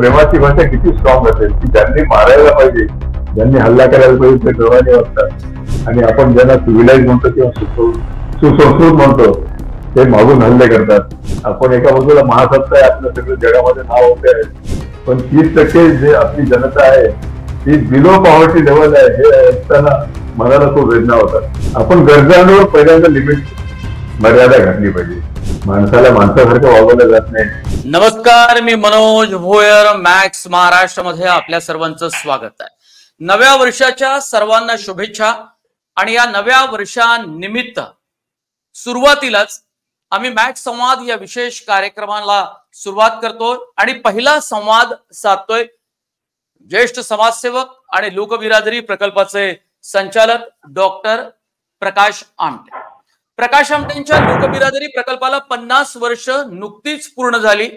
प्रेमाची भाषा किती स्ट्रॉंग असेल की ज्यांनी मारायला पाहिजे, ज्यांनी हल्ला करायला पाहिजे ते डोळ्याने वागतात आणि आपण ज्यांना सिव्हिलाइज म्हणतो किंवा सुसंस्कृत म्हणतो ते मागून हल्ले करतात. आपण एका बाजूला महासत्ता आहे, आपलं सगळं जगामध्ये नाव होते आहे, पण 30% जे आपली जनता आहे ती बिलो पॉवर्टी लेवल आहे हे ऐकताना मनाला खूप वेदना होतात. आपण गरजांवर पहिल्यांदा लिमिट मर्यादा घातली पाहिजे. माणसाला माणसासारखं वागवलं जात नाही. नमस्कार, मी मनोज भोयर. मॅक्स महाराष्ट्रामध्ये आपल्या सर्वांचं स्वागत आहे. नव्या वर्षाच्या सर्वांना शुभेच्छा. आणि या नव्या वर्षानिमित्त सुरुवातीलाच आम्ही मॅक्स संवाद या विशेष कार्यक्रमाला सुरुवात करतोय आणि पहिला संवाद साधतोय ज्येष्ठ समाजसेवक आणि लोकबिरादरी प्रकल्पाचे संचालक डॉक्टर प्रकाश आमटे. प्रकाश आमटेंच्या लोकबिरादरी प्रकल्पाला 50 वर्ष नुकतीच पूर्ण झाली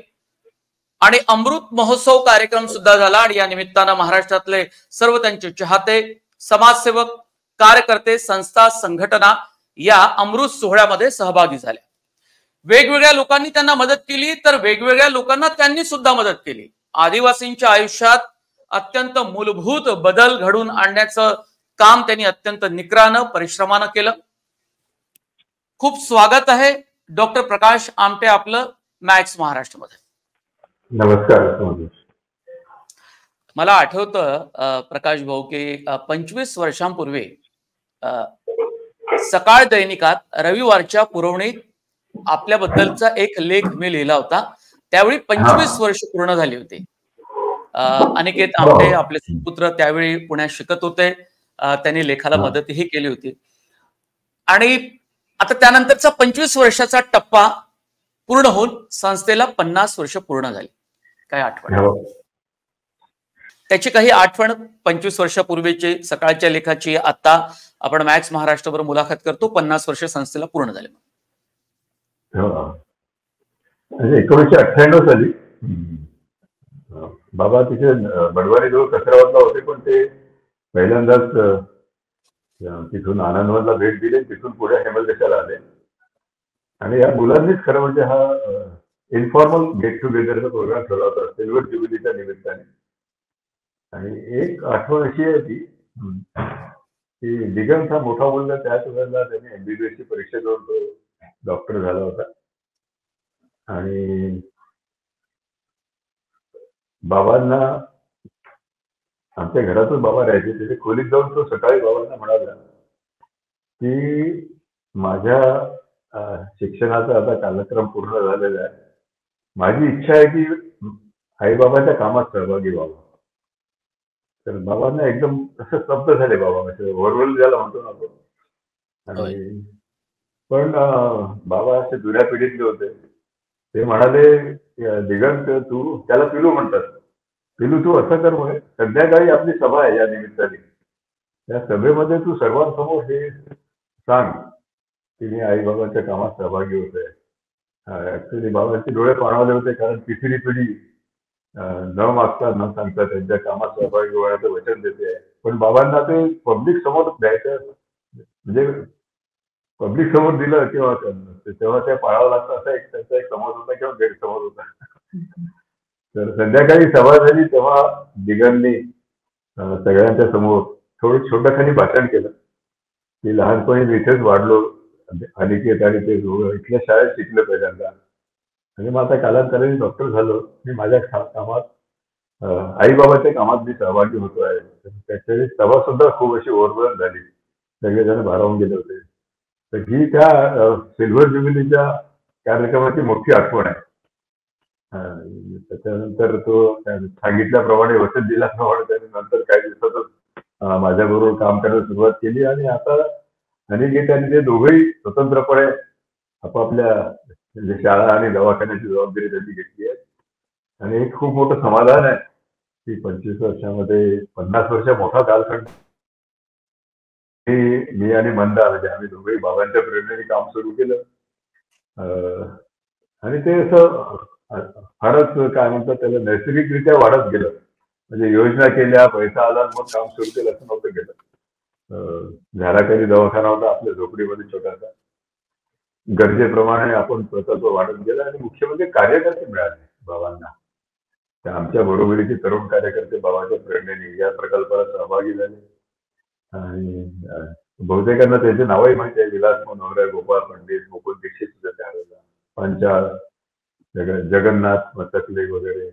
आणि अमृत महोत्सव कार्यक्रम सुद्धा झाला. आणि या निमित्तानं महाराष्ट्रातले सर्व त्यांचे चाहते, समाजसेवक, कार्यकर्ते, संस्था, संघटना या अमृत सोहळ्यामध्ये सहभागी झाले. वेगवेगळ्या लोकांनी त्यांना मदत केली तर वेगवेगळ्या लोकांना त्यांनी सुद्धा मदत केली. आदिवासींच्या आयुष्यात अत्यंत मूलभूत बदल घडून आणण्याचं काम त्यांनी अत्यंत निकरानं, परिश्रमानं केलं. खूप स्वागत आहे डॉक्टर प्रकाश आमटे आपलं मॅक्स महाराष्ट्रामध्ये. नमस्कार. मला आठवतं प्रकाश भाऊ की 25 वर्षांपूर्वी सकाळ दैनिकात रविवारच्या पुरवणीत आपल्याबद्दलचा एक लेख मी लिहिला होता. त्यावेळी 25 वर्ष पूर्ण झाली होती. अनिकेत आमटे आपले सुपुत्र त्यावेळी पुण्यात शिकत होते. त्यांनी लेखाला मदतही केली होती. आणि आता त्यानंतरचा 25 वर्षाचा टप्पा पूर्ण होऊन संस्थेला 50 वर्ष पूर्ण झाली. काय आठवण? त्याची काही आठवण 25 वर्षापूर्वीची सकाळच्या लेखाची आता आपण मॅक्स महाराष्ट्रावर मुलाखत करतो. 50 वर्ष संस्थेला पूर्ण झाले. 1998 साली बाबा तिथे बडवारी जवळ कसरावतला होते, पण ते पहिल्यांदाच तिथून आनंदवनला भेट दिली, तिथून पुढे हेमलदेशाला आले. आणि या मुलांनीच खरं म्हणजे हा इन्फॉर्मल गेट टुगेदरचा प्रोग्राम ठेवला होता सिल्वर ज्युबिलीच्या निमित्ताने. आणि एक आठवण अशी आहे ती की दिगंत हा मोठा मुलगा त्याच वेळेला त्याने MBBS ची परीक्षा देऊन तो डॉक्टर झाला होता. आणि बाबांना आमच्या घरातच बाबा राहायचे, तिथे खोलीत जाऊन तो सकाळी बाबांना म्हणाला की माझ्या शिक्षणाचा आता कालक्रम पूर्ण झालेला आहे, माझी इच्छा आहे की आईबाबाच्या कामात सहभागी व्हावं. तर बाबांना एकदम असं स्तब्ध झाले बाबा, म्हणजे ओव्हरवेल ज्याला म्हणतो ना आपण. आणि पण बाबा असे जुन्या पिढीतले होते. ते म्हणाले दिगंत तू, त्याला पिलू म्हणतात, पिलू तू असं कर म्हणे, संध्याकाळी आपली सभा आहे या निमित्ताने, त्या सभेमध्ये तू सर्वांसमोर हे सांग की मी आईबाबाच्या कामात सहभागी होतोय. ऍक्च्युली बाबांचे डोळे पाणावले होते, कारण तिसरी पिढी न मागता न सांगता त्यांच्या कामात सहभागी होण्याचं वचन देते. पण बाबांना ते पब्लिक समोर द्यायचं, म्हणजे पब्लिक समोर दिलं किंवा तेव्हा ते पाळावं लागतं, असा एक त्यांचा एक समज होता किंवा गैरसमज होता. तर संध्याकाळी सभा झाली तेव्हा दिगंनी सगळ्यांच्या समोर थोडं छोटंखानी भाषण केलं की लहानपणी मी इथेच वाढलो, अनिकेत आणि ते इथल्या शाळेत शिकलं पहिल्यांदा, आणि मग आता कालांतराने डॉक्टर झालो. मी माझ्या कामात आईबाबाच्या कामात मी सहभागी होतो आहे. त्याच्यावेळी सभा सुद्धा खूप अशी ओव्हरवेल झाली, सगळेजण भारावून गेले होते. तर ही त्या सिल्वर ज्युबिलीच्या कार्यक्रमाची मोठी आठवण आहे. त्याच्यानंतर तो सांगितल्याप्रमाणे वचन दिल्याप्रमाणे त्याने नंतर काही दिवसातच माझ्याबरोबर काम करायला सुरुवात केली. आणि आता अनिकेत आणि ते दोघेही स्वतंत्रपणे आपापल्या शाळा आणि दवाखान्याची जबाबदारी त्यांनी घेतली आहे. आणि एक खूप मोठं समाधान आहे की 25 वर्षामध्ये 50 वर्ष मोठा कालखंड मी आणि मंदा, म्हणजे आम्ही दोघेही बाबांच्या प्रेरणेने काम सुरू केलं. आणि ते असं फारच काय म्हणतात त्याला नैसर्गिकरित्या वाढत गेलं. म्हणजे योजना केल्या, पैसा आला, मग काम सुरू केलं असं नव्हतं केलं. घराखाली दवाखाना होता आपल्या झोपडीमध्ये छोटासा, गरजेप्रमाणे आपण प्रकल्प वाढत गेला. आणि मुख्य म्हणजे कार्यकर्ते मिळाले बाबांना. तर आमच्या बरोबरीचे तरुण कार्यकर्ते बाबाच्या प्रेरणेने या प्रकल्पाला सहभागी झाले. आणि बहुतेकांना त्यांचे नावही माहिती आहे. विलास मनोहर, गोपाळ पंडित, मुकुल दीक्षित सुद्धा त्यावेळेला, पांचाळ, जगन्नाथ मतकले वगैरे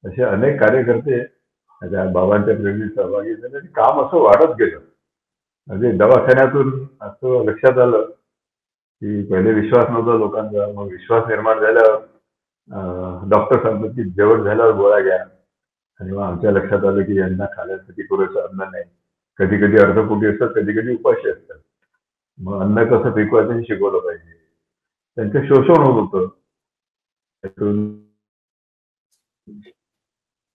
असे अनेक कार्यकर्ते त्या बाबांच्या प्रेरणेने सहभागी झाले. आणि काम असं वाढत गेलं. म्हणजे दवाखान्यातून असं लक्षात आलं की पहिले विश्वास नव्हता लोकांचा, मग विश्वास निर्माण झाल्यावर डॉक्टर सांगतात की जेवण झाल्यावर गोळ्या घ्या. आणि मग आमच्या लक्षात आलं की यांना खाण्यासाठी पुरेसं अन्न नाही. कधी कधी अर्धपोटी असतात, कधी कधी उपाशी असतात. मग अन्न कसं पिकवायचं हे शिकवलं पाहिजे. त्यांचं शोषण होत होतं. त्यातून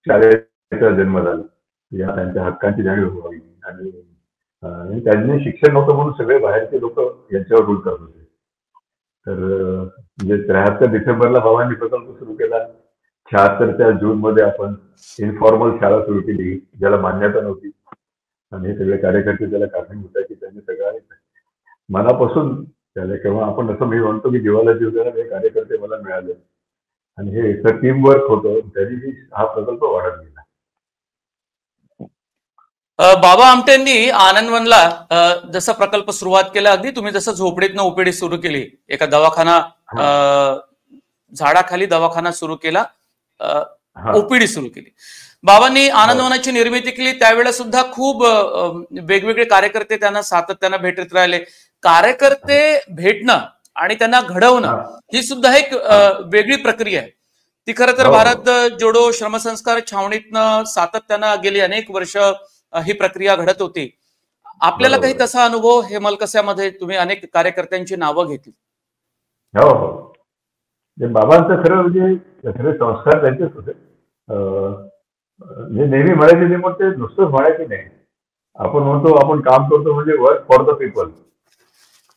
शाळेचा जन्म झाला. या त्यांच्या हक्कांची जाणीव व्हावी. आणि त्यांनी शिक्षण नव्हतं म्हणून सगळे बाहेरचे लोक यांच्यावर रूल करत होते. तर म्हणजे 73 डिसेंबरला बाबांनी प्रकल्प सुरू केला. 76च्या जून मध्ये आपण इन्फॉर्मल शाळा सुरू केली, ज्याला मान्यता नव्हती. आणि हे सगळे कार्यकर्ते त्याला कारणीभूत आहे की त्यांनी सगळ्या मनापासून त्याला, किंवा आपण असं मी म्हणतो की जीवाला जीव द्यायला हे कार्यकर्ते मला मिळाले. आणि हे टीम वर्क होतं, तरीही हा प्रकल्प वाढत गेला. बाबा आमटेंनी आनंदवनला जसा प्रकल्प सुरुवात केला, अगदी तुम्ही जसं झोपडीतनं ओपीडी सुरू केली, एका दवाखाना झाडाखाली दवाखाना सुरू केला, ओपीडी सुरू केली. बाबांनी आनंदवनाची निर्मिती केली. त्यावेळेला सुद्धा खूप वेगवेगळे कार्यकर्ते त्यांना सातत्यानं भेटत राहिले. कार्यकर्ते भेटणं आणि त्यांना घडवणं ही सुद्धा एक वेगळी प्रक्रिया आहे. ती खरं तर भारत जोडो श्रमसंस्कार छावणीतनं सातत्यानं गेली अनेक वर्ष ही प्रक्रिया घडत होती. आपल्याला काही तसा अनुभव हेमलकस्यामध्ये तुम्ही अनेक कार्यकर्त्यांची नावं घेतली? हो हो, बाबांचं खरं म्हणजे खरे संस्कार त्यांचेच होते. नेहमी म्हणायचे ते, मग ते नुसतंच म्हणायचे नाही. आपण म्हणतो आपण काम करतो म्हणजे वर्क फॉर द पीपल,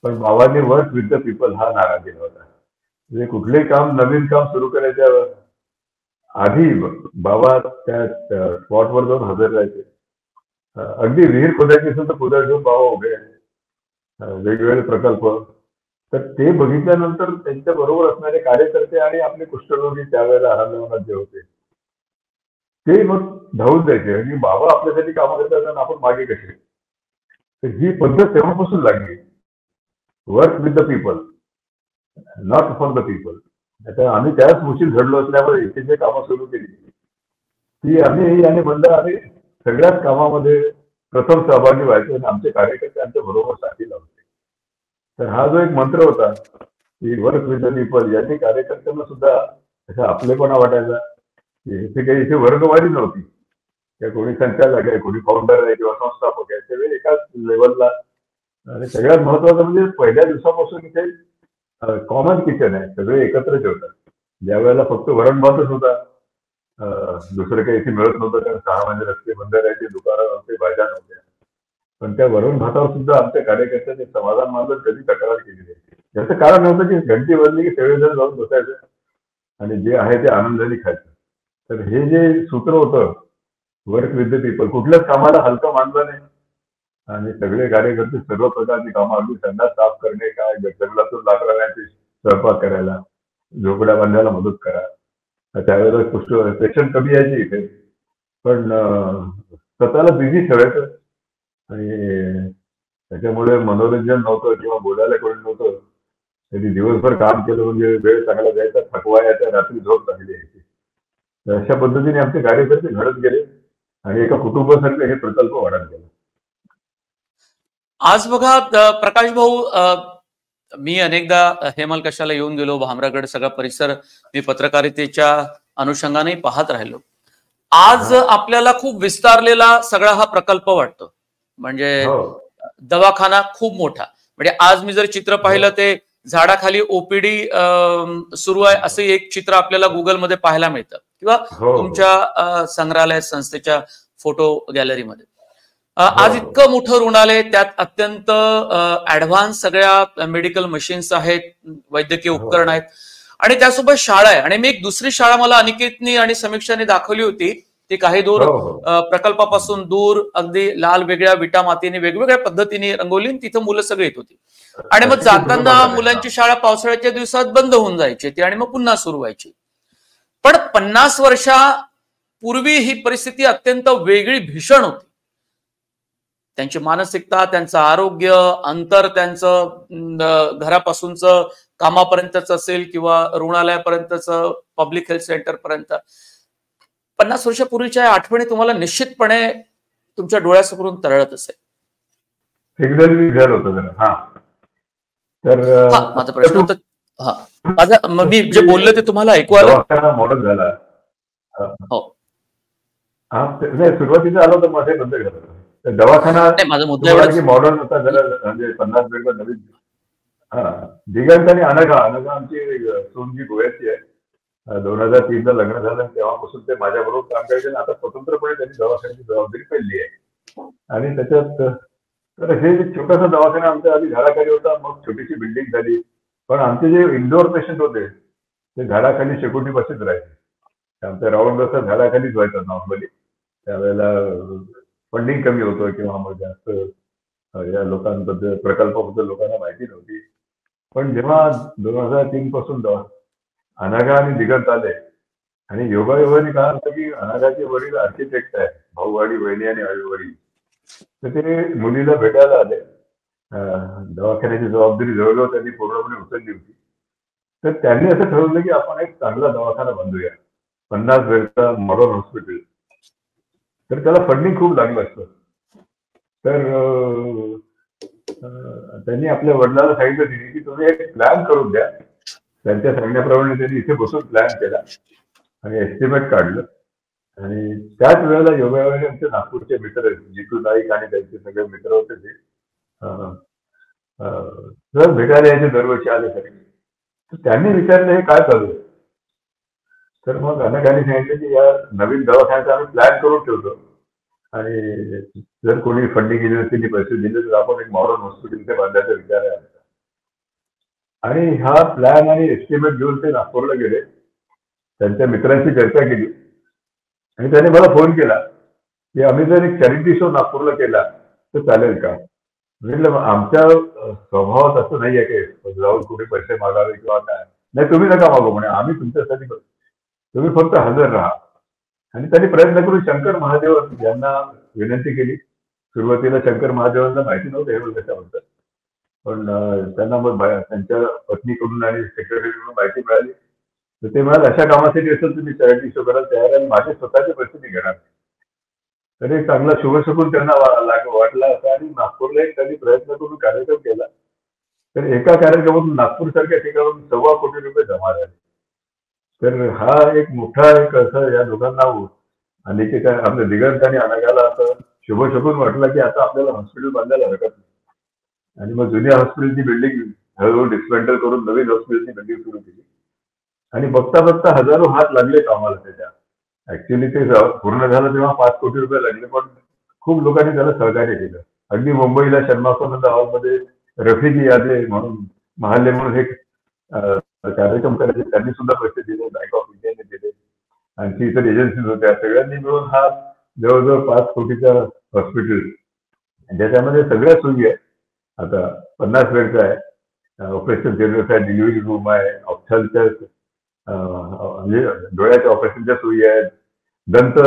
पण बाबांनी वर्क विथ द पीपल हा नारा दिला होता. म्हणजे कुठलेही काम, नवीन काम सुरू करायच्या आधी बाबा त्या स्पॉटवर जाऊन हजर राहायचे. अगदी विहीर खोदायची असेल तर खोदायला घेऊन बाबा उभे आहे. वेगवेगळे प्रकल्प, तर ते बघितल्यानंतर त्यांच्या बरोबर असणारे कार्यकर्ते आणि आपले कुष्ठरोगी त्यावेळेला आनंदवनात जे होते ते मग धावून जायचे आणि बाबा आपल्यासाठी कामं करतात आपण मागे कसे. तर ही पद्धत तेव्हापासून लागली, work with the people, not for the people. आता आम्ही त्याच मुशीत घडलो असल्यामुळे इथे जे कामं सुरू केली ती आम्ही आणि मंडळ आम्ही सगळ्याच कामामध्ये प्रथम सहभागी व्हायचो आणि आमचे कार्यकर्ते आमच्या बरोबर साथीला होते. तर हा जो एक मंत्र होता की वर्क विथ द पीपल, याने कार्यकर्त्यांना सुद्धा असा आपलेपणा वाटायचा. इथे काही इथे वर्गवारी नव्हती, त्या कोणी संचालक आहे, कोणी फाउंडर आहे किंवा संस्थापक आहे, सगळे एकाच लेवलला. आणि सगळ्यात महत्वाचं म्हणजे पहिल्या दिवसापासून इथे कॉमन किचन आहे, सगळे एकत्र जेवतात. ज्या वेळेला फक्त वरण भातच होता, दुसरं काही इथे मिळत नव्हतं, कारण 6 महिने रस्ते बंद राहायचे, दुकानं नव्हते, भाज्या नव्हत्या. पण त्या वरण भातावर सुद्धा आमच्या कार्यकर्त्यांनी समाधान मानलं, कधी तक्रार केली नाही. याचं कारण नव्हतं की घंटी वाजली की सगळेजण जाऊन बसायचं आणि जे आहे ते आनंदाने खायचं. तर हे जे सूत्र होतं वर्क विथ द पीपल, कुठल्याच कामाला हलकं मानलं नाही. आणि सगळे कार्यकर्ते सर्व प्रकारची कामं, अगदी संडास साफ करणे, काय जंगलातून लाकड आणायचे, स्वयंपाक करायला, झोपड्या बांधायला मदत करा. त्यावेळेला पेशंट कमी यायचे इथे, पण स्वतःला बिझी ठेवायचं. आणि त्याच्यामुळे मनोरंजन नव्हतं किंवा बोलायला कोणी नव्हतं. त्यांनी दिवसभर काम केलं म्हणजे वेळ चांगला जायचा, थकवा यायचा, रात्री झोप चांगली यायची. अशा पद्धतीने आमचे कार्यकर्ते घडत गेले आणि एका कुटुंबासारखे हे प्रकल्प वाढत गेले. आज बघा प्रकाश भाऊ, मी अनेकदा हेमलकशाला येऊन गेलो, भामरागड सगळा परिसर मी पत्रकारितेच्या अनुषंगाने पाहत राहिलो. आज आपल्याला खूप विस्तारलेला सगळा हा प्रकल्प वाटतो. म्हणजे दवाखाना खूप मोठा. म्हणजे आज मी जर चित्र पाहिलं ते झाडाखाली ओपीडी सुरू आहे असं एक चित्र आपल्याला गुगलमध्ये पाहायला मिळतं, किंवा तुमच्या संग्रहालय संस्थेच्या फोटो गॅलरीमध्ये. आज इतकं मोठं रुग्णालय, त्यात अत्यंत ऍडव्हान्स सगळ्या मेडिकल मशीन्स आहेत, वैद्यकीय उपकरण आहेत, आणि त्यासोबत शाळा आहे. आणि मी एक दुसरी शाळा मला अनिकेतनी आणि समीक्षाने दाखवली होती, ती काही दूर प्रकल्पापासून दूर, अगदी लाल वेगळ्या विटा मातीने वेगवेगळ्या पद्धतीने रंगवली, तिथं मुलं सगळे येत होती. आणि मग जाताना मुलांची शाळा पावसाळ्याच्या दिवसात बंद होऊन जायची ती, आणि मग पुन्हा सुरू व्हायची. पण 50 वर्षा पूर्वी ही परिस्थिती अत्यंत वेगळी भीषण होती. त्यांची मानसिकता, त्यांचं आरोग्य, अंतर त्यांचं घरापासूनचं कामापर्यंतच असेल किंवा रुग्णालयापर्यंतचं, पब्लिक हेल्थ सेंटर पर्यंत, 50 वर्षापूर्वीच्या आठवणी तुम्हाला निश्चितपणे तुमच्या डोळ्यासमोरून तरळत असेल. एकदम झालं होतं जरा. हा तर माझा प्रश्न होता, माझा मी जे बोलले ते तुम्हाला ऐकू आलं? मॉडर्न झाला. हो, नाही, सुरुवातीला आलं होतं मध्ये बंद झालं. दवाखाना माझा मुद्दा मॉडर्न होता जरा, म्हणजे 50 बेड नवीन. दिगंत आणि अनघा आमची सोनजी गोव्याची आहे. 2003 ला लग्न झालं, तेव्हापासून ते माझ्याबरोबर काम करायचे. आता स्वतंत्रपणे त्यांनी दवाखान्याची जबाबदारी पेलली आहे. आणि त्याच्यात तर हे छोटासा दवाखाना आमच्या आधी झाडाखाली होता, मग छोटीशी बिल्डिंग झाली. पण आमचे जे इंडोर पेशंट होते ते झाडाखाली शेकोटी बसेच राहायचे. आमचा राऊंड असा झाडाखालीच व्हायचा नॉर्मली. त्यावेळेला फंडिंग कमी होतं किंवा मग जास्त या लोकांबद्दल, प्रकल्पाबद्दल लोकांना माहिती नव्हती. पण जेव्हा 2003 पासून अनाघा आणि दिगंत आले आणि योगायोगाने काय होतं की अनाघाचे वडील आर्किटेक्ट आहे, भाऊ आणि बहिणी आणि आई वडील. तर ते मुलीला भेटायला आले. दवाखान्याची जबाबदारी जवळजवळ त्यांनी पूर्णपणे उचलली होती. तर त्यांनी असं ठरवलं की आपण एक चांगला दवाखाना बांधूया, 50 बेडचा मॉडर्न हॉस्पिटल. तर त्याला फंडिंग खूप लागलं असतं. तर त्यांनी आपल्या वडिलांना सांगितलं की तुम्ही एक प्लॅन करून द्या. त्यांच्या सांगण्याप्रमाणे त्यांनी इथे बसून प्लॅन केला आणि एस्टिमेट काढलं. आणि त्याच वेळेला योगायोगाने आमचे नागपूरचे मित्र जितू नाईक आणि त्यांचे सगळे मित्र होते ते जर भेटायला यायचे दरवर्षी आले तरी. तर त्यांनी विचारलं हे काय चालू आहे. तर मग अनेकांनी सांगितलं की या नवीन दवाखान्याचा आम्ही प्लॅन करून ठेवतो आणि जर कोणी फंडिंग केली नसतील, पैसे दिले तर आपण एक मॉडर्न हॉस्पिटल बांधायचा विचार आहे आमचा. आणि हा प्लॅन आणि एस्टिमेट घेऊन ते नागपूरला गेले. त्यांच्या मित्रांशी चर्चा केली आणि त्याने मला फोन केला की आम्ही जर एक चॅरिटी शो नागपूरला केला तर चालेल का. म्हटलं आमच्या स्वभावात असं नाही आहे की जाऊन कुठे पैसे मागावे किंवा काय. नाही, तुम्ही नका मागू म्हणे, आम्ही तुमच्यासाठी करतो, तुम्ही फक्त हजर राहा. आणि त्यांनी प्रयत्न करून शंकर महादेव यांना विनंती केली. सुरुवातीला शंकर महादेवांना माहिती नव्हतं हे कशाबद्दल, पण त्यांना मग त्यांच्या पत्नीकडून आणि सेक्रेटरीकडून माहिती मिळाली. तर ते म्हणाले अशा कामासाठी असेल तुम्ही चॅरिटी शो करायला तयार आहे, माझे स्वतःचे पैसे मी घेणार. तर एक चांगला शुभशकून त्यांना वाटला असा आणि नागपूरला एक त्यांनी प्रयत्न करून कार्यक्रम केला. तर एका कार्यक्रमातून नागपूर सारख्या ठिकाणून 1.25 कोटी रुपये जमा झाले. तर हा एक मोठा एक असं या लोकांना आणि की काय आपल्या दिगंत आणि अनघाला असं शुभशकून वाटलं की आता आपल्याला हॉस्पिटल बांधायला हरकत नाही. आणि मग जुन्या हॉस्पिटलची बिल्डिंग हळूहळू डिस्मेंटल करून नवीन हॉस्पिटलची बिल्डिंग सुरू केली. आणि बघता बघता हजारो हात लागले कामाला त्याच्या. ऍक्च्युली ते पूर्ण झालं तेव्हा 5 कोटी रुपये लागले, पण खूप लोकांनी त्याला सहकार्य केलं. अगदी मुंबईला शर्मासोनंद हॉलमध्ये रफिकी यादे म्हणून महाले म्हणून एक कार्यक्रम करायचे, त्यांनी सुद्धा पैसे दिले, बँक ऑफ इंडियाने दिले, आणखी इतर एजन्सीज होत्या, सगळ्यांनी मिळून हा जवळजवळ 5 कोटीचा हॉस्पिटल, ज्याच्यामध्ये सगळ्या सोयी आहे. आता 50 बेडचा आहे, ऑपरेशन थिएटर्स आहे, डिलिव्हरी रूम आहे, ऑप्थलच्या म्हणजे डोळ्याच्या ऑपरेशनच्या सोयी आहेत, दंत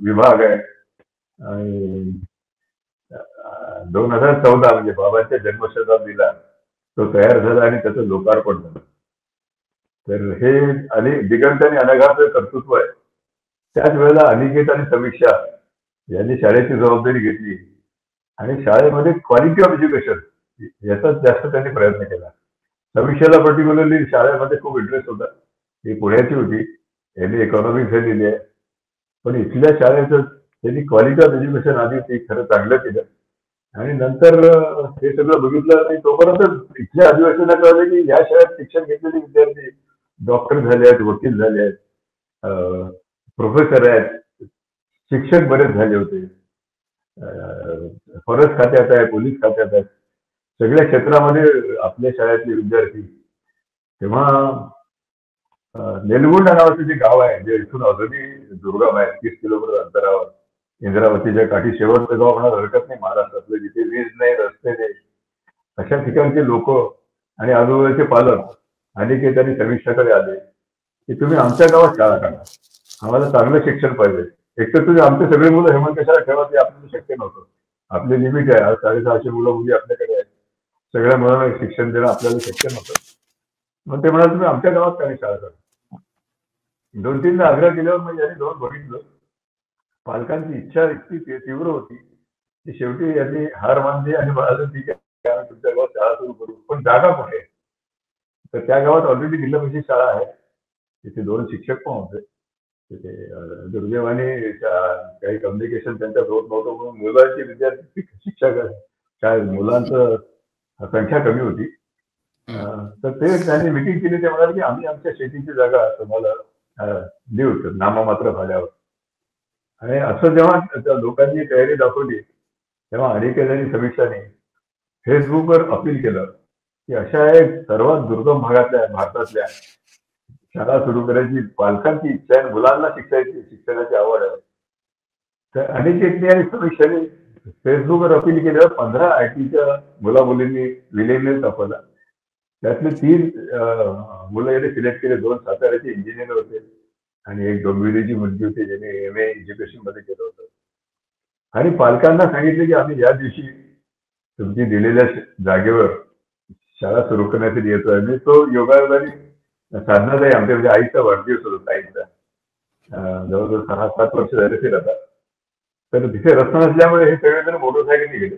विभाग आहे. आणि 2014 म्हणजे बाबांच्या जन्मशताब्दीला तो तयार झाला आणि त्याचं लोकार्पण झालं. तर हे आणि दिगंत आणि अनघाचं कर्तृत्व आहे. त्याच वेळेला अनिकेत आणि समीक्षा यांनी शाळेची जबाबदारी घेतली आणि शाळेमध्ये क्वालिटी ऑफ एज्युकेशन याचाच जास्त त्यांनी प्रयत्न केला. समीक्षाला पर्टिक्युलरली शाळेमध्ये खूप इंटरेस्ट होता. ही पुण्याची होती, यांनी इकॉनॉमिक्स लिहिली आहे, पण इथल्या शाळेचं त्यांनी क्वालिटी ऑफ एज्युकेशन आधी ते खरं चांगलं केलं. आणि नंतर हे सगळं बघितलं आणि तोपर्यंत इथल्या आदिवासींना कळलं की या शाळेत शिक्षण घेतलेले विद्यार्थी डॉक्टर झाले आहेत, वकील झाले आहेत, प्रोफेसर आहेत, शिक्षक बरेच झाले होते, फॉरेस्ट खात्यात आहे, पोलीस खात्यात आहेत, सगळ्या क्षेत्रामध्ये आपल्या शाळेतले विद्यार्थी. तेव्हा नेलगुंडा नावाचं जे गाव आहे, जे इथून अजूनही दुर्गम आहे, 30 किलोमीटर अंतरावर, इंद्रावतीच्या काठी शेवटचं गाव म्हणायला हरकत नाही महाराष्ट्रातलं, जिथे वीज नाही, रस्ते नाही, अशा ठिकाणचे लोक आणि आजूबाजूचे पालक अनेक त्यांनी समीक्षाकडे आले की तुम्ही आमच्या गावात शाळा काढा. आम्हाला चांगलं शिक्षण पाहिजे. एक तर तुम्ही आमचे सगळे मुलं हेमंत कशाला ठेवा, ते आपल्याला शक्य नव्हतं. आपली लिमिट आहे, आज 650 मुलं मुली आपल्याकडे आहेत. सगळ्या मुलांना शिक्षण देणं आपल्याला शक्य नव्हतं. मग ते म्हणाले तुम्ही आमच्या गावात काही शाळा करा. 2-3दा आग्रह केल्यावर मग यांनी जाऊन बघितलं. पालकांची इच्छा इतकी तीव्र होती की शेवटी यांनी हार मानली आणि म्हणाले ठीक आहे, आम्ही तुमच्या गावात शाळा सुरू करू, पण जागा कुठे? तर त्या गावात ऑलरेडी जिल्हा परिषद शाळा आहे. तिथे 2 शिक्षक पण होते. तिथे दुर्दैवाने काही कम्युनिकेशन त्यांच्यात होत नव्हतं, म्हणून मुलांची विद्यार्थी शिक्षक शाळेत मुलांचं संख्या कमी होती. तर ते त्यांनी मिटिंग केली. ते म्हणाले की आम्ही आमच्या शेतीची जागा तुम्हाला देऊ नाममात्र भाड्यावर. आणि असं जेव्हा त्या लोकांनी तयारी दाखवली, तेव्हा अनेकांनी समीक्षाने फेसबुकवर अपील केलं की अशा एक सर्वात दुर्गम भागातल्या भारतातल्या शाळा सुरू करायची पालकांची इच्छा आहे, मुलांना शिक्षणाची आवड आहे. तर अनेक आणि समीक्षाने फेसबुकवर अपील केल्यावर 15 आयटीच्या मुला मुलींनी विलियमनेस दाखवला. त्यातले 3 मुलं याने सिलेक्ट केले. 2 साताऱ्याचे इंजिनियर होते आणि एक डोंबिवलीची मुलगी होती ज्याने MA एज्युकेशन मध्ये केलं होतं. आणि पालकांना सांगितलं की आम्ही या दिवशी तुमची दिलेल्या जागेवर शाळा सुरू करण्यासाठी येतोय. मी तो योगायोगाने साधनाताई आमच्या म्हणजे आईचा वाढदिवस होता ताईचा. जवळजवळ 6-7 वर्ष झाले ते राहतात. तर तिथे रस्ता नसल्यामुळे हे सगळेजण मोटरसायकलने गेले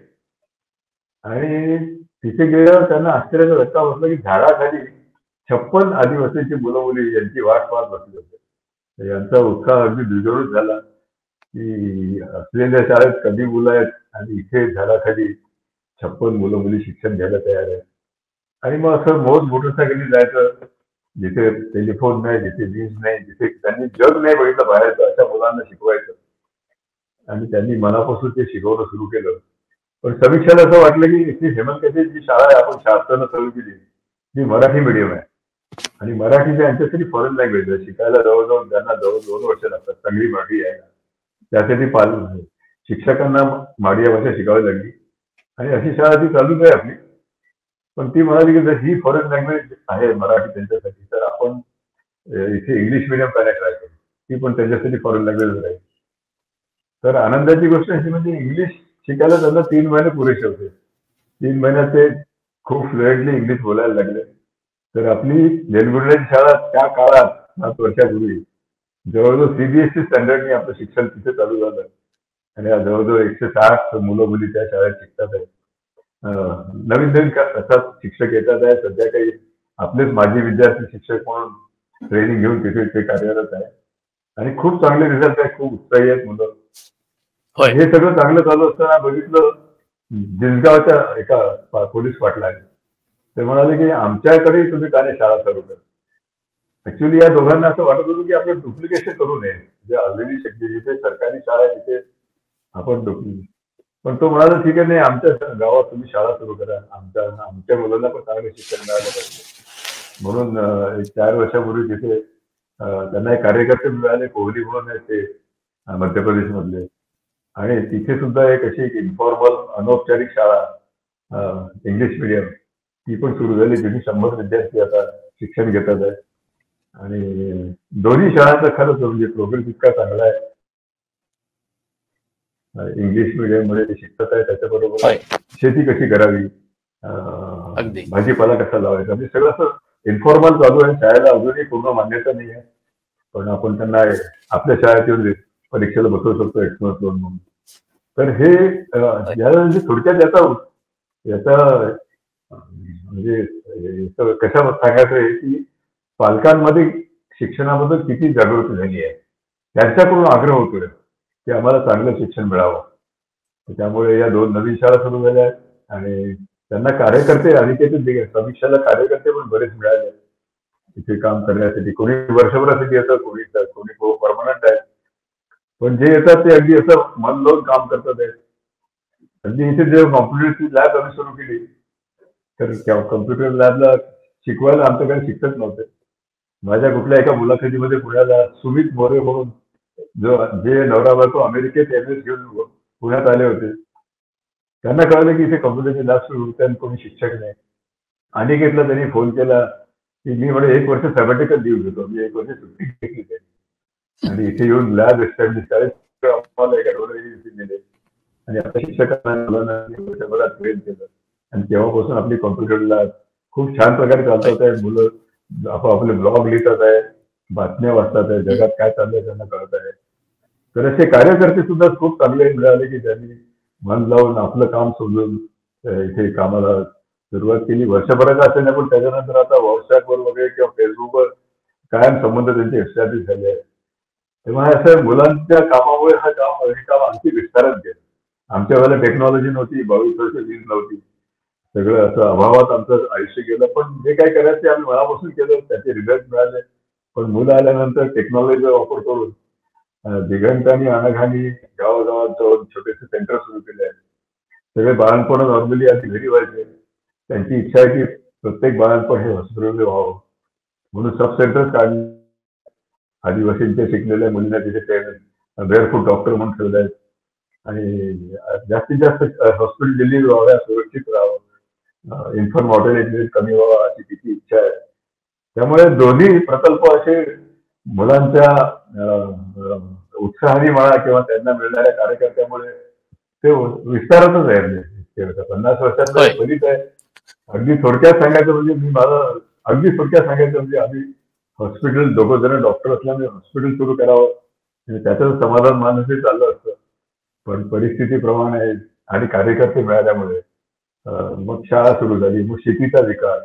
आणि तिथे गेल्यावर त्यांना आश्चर्याचा धक्का बसला की झाडाखाली 56 आदिवासीची मुलं मुली यांची वाट पाहत बसली होते. यांचा उत्साह अगदी द्विगुणित झाला की असलेल्या शाळेत कमी मुलं आहेत आणि इथे झाडाखाली 56 मुलं मुली शिक्षण घ्यायला तयार आहेत. आणि मग असं मोटरसायकलने जायचं, जिथे टेलिफोन नाही, जिथे वीज नाही, जिथे त्यांनी जग नाही बघितलं बाहेरचं, अशा मुलांना शिकवायचं. आणि त्यांनी मनापासून ते शिकवणं सुरू केलं. पण समीक्षेला असं वाटलं की इथली हेमंत कसे जी शाळा आहे आपण शासनानं सुरू केली ती मराठी मीडियम आहे आणि मराठी यांच्यासाठी फॉरेन लँग्वेज आहे. शिकायला जवळजवळ त्यांना 2 वर्ष लागतात. चांगली मराठी आहे त्यासाठी शिक्षकांना माडी भाषा शिकावी लागली आणि अशी शाळा ती चालूच आहे आपली. पण ती म्हणाली की जर ही फॉरेन लँग्वेज आहे मराठी त्यांच्यासाठी, तर आपण इथे इंग्लिश मिडियम काय ट्राय करू. ती पण त्यांच्यासाठी फॉरेन लँग्वेज राहील. तर आनंदाची गोष्ट अशी म्हणजे इंग्लिश शिकायला त्यांना 3 महिने पुरेसे होते. 3 महिन्यात ते खूप फ्लुएंटली इंग्लिश बोलायला लागले. तर आपली वेलगुंड्याची शाळा त्या काळात 7 वर्षापूर्वी जवळजवळ CBSE स्टँडर्डने आपलं शिक्षण तिथे चालू झालं आणि जवळजवळ 160 मुलं मुली त्या शाळेत शिकतात आहेत. नवीन नवीन शिक्षक येतात आहे. सध्या काही आपलेच माजी विद्यार्थी शिक्षक म्हणून ट्रेनिंग घेऊन तिथे ते कार्यरत आहे आणि खूप चांगले रिझल्ट आहेत. खूप उत्साही आहेत मुलं. हे सगळं चांगलं चालू असताना बघितलं जिसगावच्या एका पोलीस पाटलाने ते म्हणाले की आमच्याकडे तुम्ही का नाही शाळा चालू करा. ऍक्च्युली या दोघांना असं वाटत होतं की आपण डुप्लिकेशन करू नये. जे ऑलरेडी जिथे सरकारी शाळा आहे तिथे आपण डुप्लिकेशन. पण तो म्हणाला ठीक आहे, नाही आमच्या गावात तुम्ही शाळा सुरू करा, आमच्या मुलांना पण चांगलं शिक्षण मिळालं पाहिजे. म्हणून 4 वर्षापूर्वी तिथे त्यांना एक कार्यकर्ते मिळाले, कोहली म्हणून आहेत ते मध्य प्रदेश मधले. आणि तिथे सुद्धा एक अशी एक इन्फॉर्मल अनौपचारिक शाळा इंग्लिश मिडियम ती पण सुरू झाली. तिथे 100 विद्यार्थी आता शिक्षण घेतात आहे आणि दोन्ही शाळांचा खरंच म्हणजे प्रोग्रेस इतका चांगला आहे. इंग्लिश मिडियम मध्ये ते शिकत आहे, त्याच्याबरोबर शेती कशी करावी, भाजीपाला कसा लावायचा, म्हणजे सगळं असं इन्फॉर्मल चालू आहे. शाळेला अजूनही पूर्ण मान्यता नाही आहे, पण आपण त्यांना आपल्या शाळेत येऊन परीक्षेला बसवू शकतो एक्सपर्ट लोन म्हणून. तर हे म्हणजे थोडक्यात याचा म्हणजे कशा सांगायचं आहे की पालकांमध्ये शिक्षणाबद्दल किती जागृती झाली आहे. त्यांच्याकडून आग्रह होतोय की आम्हाला चांगलं शिक्षण मिळावं. त्यामुळे या 2 नवीन शाळा सुरू झाल्या आहेत आणि त्यांना कार्यकर्ते आणि समीक्षाला कार्यकर्ते पण बरेच मिळाले तिथे काम करण्यासाठी. कोणी वर्षभरासाठी येतं, कोणी परमनंट आहे. पण जे येतात ते अगदी असं मन लावून काम करतात आहेत. अगदी इथे जे कॉम्प्युटरची लॅब आम्ही सुरू केली तर कम्प्युटर लॅबला शिकवायला आमच्याकडे शिक्षक नव्हते. माझ्या कुठल्या एका मुलाखतीमध्ये पुण्याला सुमित मोरे म्हणून जे नवरा बायको अमेरिकेत MS घेऊन पुण्यात आले होते, त्यांना कळलं की इथे कम्प्युटरची लॅब सुरू होते आणि कोणी शिक्षक नाही. अनिकेतला त्यांनी फोन केला की मी म्हणे 1 वर्ष सॅबॅटिकल लीव्ह घेतो. मी 1 वर्ष सुट्टी घेतली. आणि इथे येऊन लॅब एस्टॅब्लिश करायचं आम्हाला एका दिले. आणि आता शिक्षकांना मुलांना वर्षभरात ट्रेन केलं आणि तेव्हापासून आपली कॉम्प्युटर लॅब खूप छान प्रकारे चालतात आहे. मुलं आपापले ब्लॉग लिहितात आहे, बातम्या वाचतात आहे, जगात काय चाललंय त्यांना कळत आहे. तर असे कार्यकर्ते सुद्धा खूप चांगले मिळाले की त्यांनी मन लावून आपलं काम सोडून इथे कामाला सुरुवात केली. वर्षभराचा असेल नाही, पण त्याच्यानंतर आता व्हॉट्सअपवर वगैरे किंवा फेसबुकवर कायम संबंध त्यांचे एस्टॅब्लिश झाले आहे. तेव्हा असं मुलांच्या कामामुळे हे काम आणखी विस्तारत गेलं. आमच्या वेळेला टेक्नॉलॉजी नव्हती, 22 वर्ष वीज नव्हती, सगळं असं अभावात आमचं आयुष्य गेलं. पण जे काही करायचं ते आम्ही मनापासून केलं, त्याचे रिझल्ट मिळाले. पण मुलं आल्यानंतर टेक्नॉलॉजीचा वापर करून दिगंतानी अनघानी गावागावात जाऊन छोटेसे सेंटर सुरू केले आहेत. सगळे बाळणपण नॉर्मली आधी घरी व्हायचे. त्यांची इच्छा आहे की प्रत्येक बाळणपण हे हॉस्पिटलमध्ये व्हावं, म्हणून सब सेंटर्स काढले. आदिवासींच्या शिकलेल्या मुलींना तिथे बेअरफूट डॉक्टर म्हणून ठेवले आहेत. आणि जास्तीत जास्त हॉस्पिटल दिल्ली व्हाव्या, सुरक्षित राहावं, इन्फंट मॉर्टॅलिटी रेट कमी व्हावा अशी तिची इच्छा आहे. त्यामुळे दोन्ही प्रकल्प असे मुलांच्या उत्साहाने म्हणा किंवा त्यांना मिळणाऱ्या कार्यकर्त्यामुळे ते विस्तारतच आहे. 50 वर्षातलं होय. फलित आहे. अगदी थोडक्यात सांगायचं म्हणजे अगदी थोडक्यात सांगायचं म्हणजे आम्ही हॉस्पिटल दोघं जण डॉक्टर असल्यामुळे हॉस्पिटल सुरू करावं आणि त्याचं समाधान मानसही चाललं असतं. पण परिस्थितीप्रमाणे आणि कार्यकर्ते मिळाल्यामुळे मग शाळा सुरू झाली, मग शेतीचा विकास,